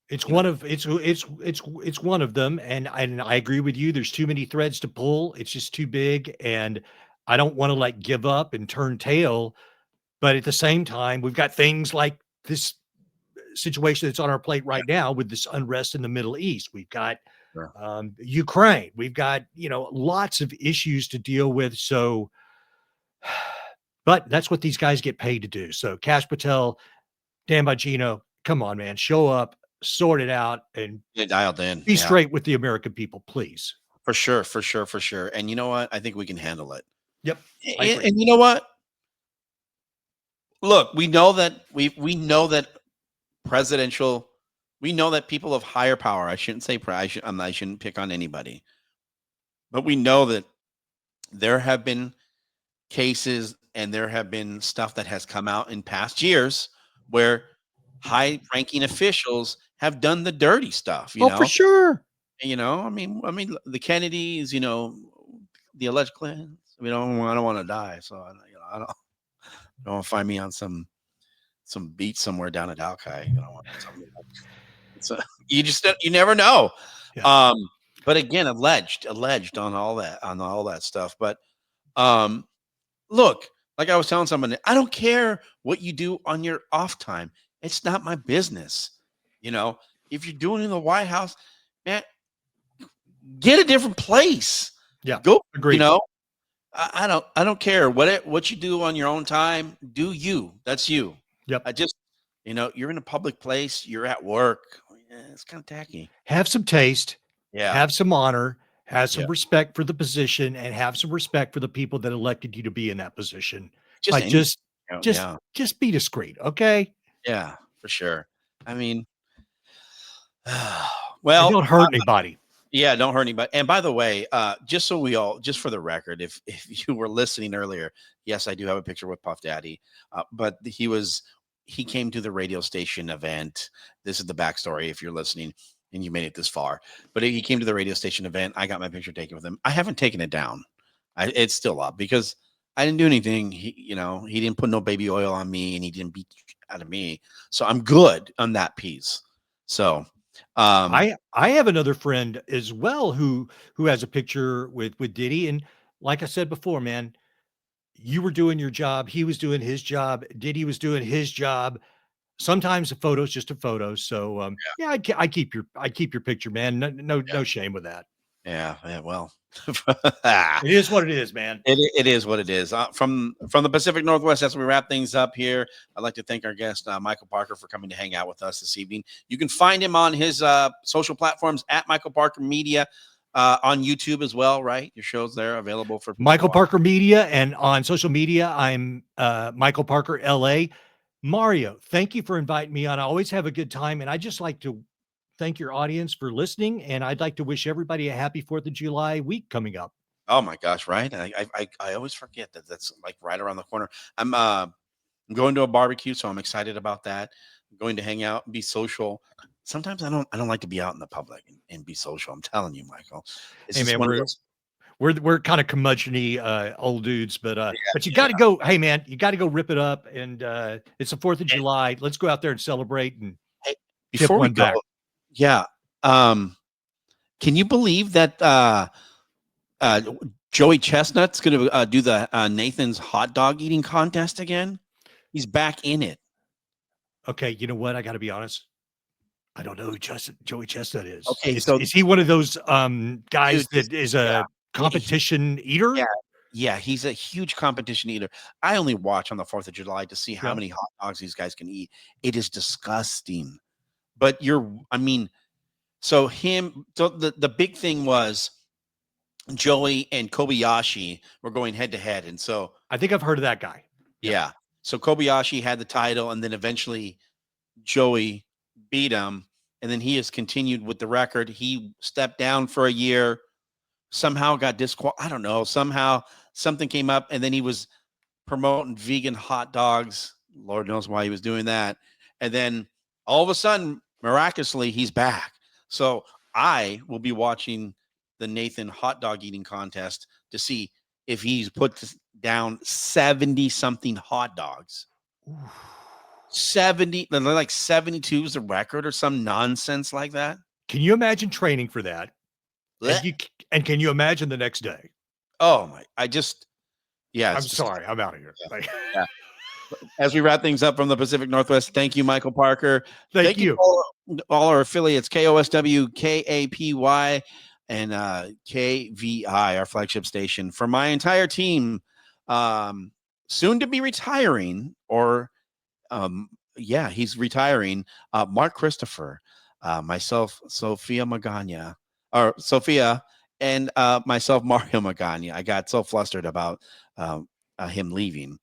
It's one of it's one of them, and I agree with you. There's too many threads to pull. It's just too big, and I don't want to like give up and turn tail. But at the same time, we've got things like this situation that's on our plate right now with this unrest in the Middle East. We've got Ukraine. We've got lots of issues to deal with. So, but that's what these guys get paid to do. So, Kash Patel, Dan Bongino, come on, man, show up, sort it out, and get dialed in. Be straight with the American people, please. For sure, for sure, for sure. And you know what? I think we can handle it. Yep. And you know what? Look, we know that we know that presidential. We know that people of higher power. I shouldn't say I shouldn't pick on anybody, but we know that there have been cases and there have been stuff that has come out in past years where high-ranking officials have done the dirty stuff. You know, for sure. I mean, the Kennedys. The alleged Clintons. I don't want to die, so I don't want to find me on some beach somewhere down at Alki. You never know. Yeah. But again, alleged on all that stuff. But look, like I was telling someone, I don't care what you do on your off time. It's not my business. If you're doing it in the White House, man, get a different place. Yeah. Go. Agreed. I don't care what you do on your own time. Do you? That's you. Yep. I just, you're in a public place. You're at work. It's kind of tacky. Have some taste. Yeah. Have some honor. Have some respect for the position, and have some respect for the people that elected you to be in that position. Just be discreet. Okay. Yeah, for sure. I mean, well, and don't hurt anybody. Yeah, don't hurt anybody. And by the way, just for the record, if you were listening earlier, yes, I do have a picture with Puff Daddy, but he came to the radio station event. This is the backstory if you're listening and you made it this far. But he came to the radio station event. I got my picture taken with him. I haven't taken it down. It's still up because I didn't do anything. He didn't put no baby oil on me, and he didn't beat out of me. So I'm good on that piece. So I have another friend as well who has a picture with Diddy, and like I said before, man, you were doing your job, he was doing his job, Diddy was doing his job. Sometimes a photo's just a photo. So I keep your picture, man. No shame with that. Yeah, well, it is what it is, man. It is what it is. From the Pacific Northwest, as we wrap things up here, I'd like to thank our guest, Michael Parker, for coming to hang out with us this evening. You can find him on his social platforms at Michael Parker Media, on YouTube as well, right? Your show's there available for Michael Parker Media, and on social media, I'm Michael Parker LA. Mario, thank you for inviting me on. I always have a good time, and I just like to thank your audience for listening, and I'd like to wish everybody a happy 4th of July week coming up. Oh my gosh, right? I always forget that's like right around the corner. I'm going to a barbecue, so I'm excited about that. I'm going to hang out and be social. Sometimes I don't like to be out in the public and be social. I'm telling you, Michael. Hey man, we're kind of curmudgeon-y old dudes, but you got to go. Hey man, you got to go rip it up, and it's the 4th of July. Let's go out there and celebrate and before we go. Yeah. Can you believe that Joey Chestnut's going to do the Nathan's hot dog eating contest again? He's back in it. Okay, you know what? I got to be honest. I don't know who Joey Chestnut is. Okay, is he one of those guys that is a competition eater? Yeah, he's a huge competition eater. I only watch on the 4th of July to see how many hot dogs these guys can eat. It is disgusting. But so the big thing was Joey and Kobayashi were going head to head. And so I think I've heard of that guy. Yeah. So Kobayashi had the title, and then eventually Joey beat him. And then he has continued with the record. He stepped down for a year, somehow got disqualified. I don't know. Somehow something came up, and then he was promoting vegan hot dogs. Lord knows why he was doing that. And then all of a sudden, miraculously, he's back. So I will be watching the Nathan hot dog eating contest to see if he's put down 70 something hot dogs. 70, like 72 is the record or some nonsense like that. Can you imagine training for that? Blech. And can you imagine the next day? Oh my, yeah. I'm sorry, I'm out of here. Yeah. As we wrap things up from the Pacific Northwest, thank you, Michael Parker. Thank you. All our affiliates, KOSW, KAPY, and KVI, our flagship station. For my entire team, soon to be retiring, or he's retiring. Mark Christopher, myself, Sophia Magana, and myself, Mario Magana. I got so flustered about him leaving.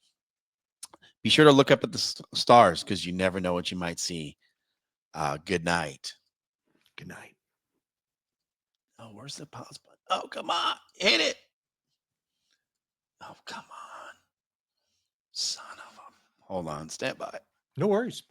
Be sure to look up at the stars because you never know what you might see. Good night. Good night. Oh, where's the pause button? Oh, come on. Hit it. Oh, come on. Son of a. Hold on. Stand by. No worries.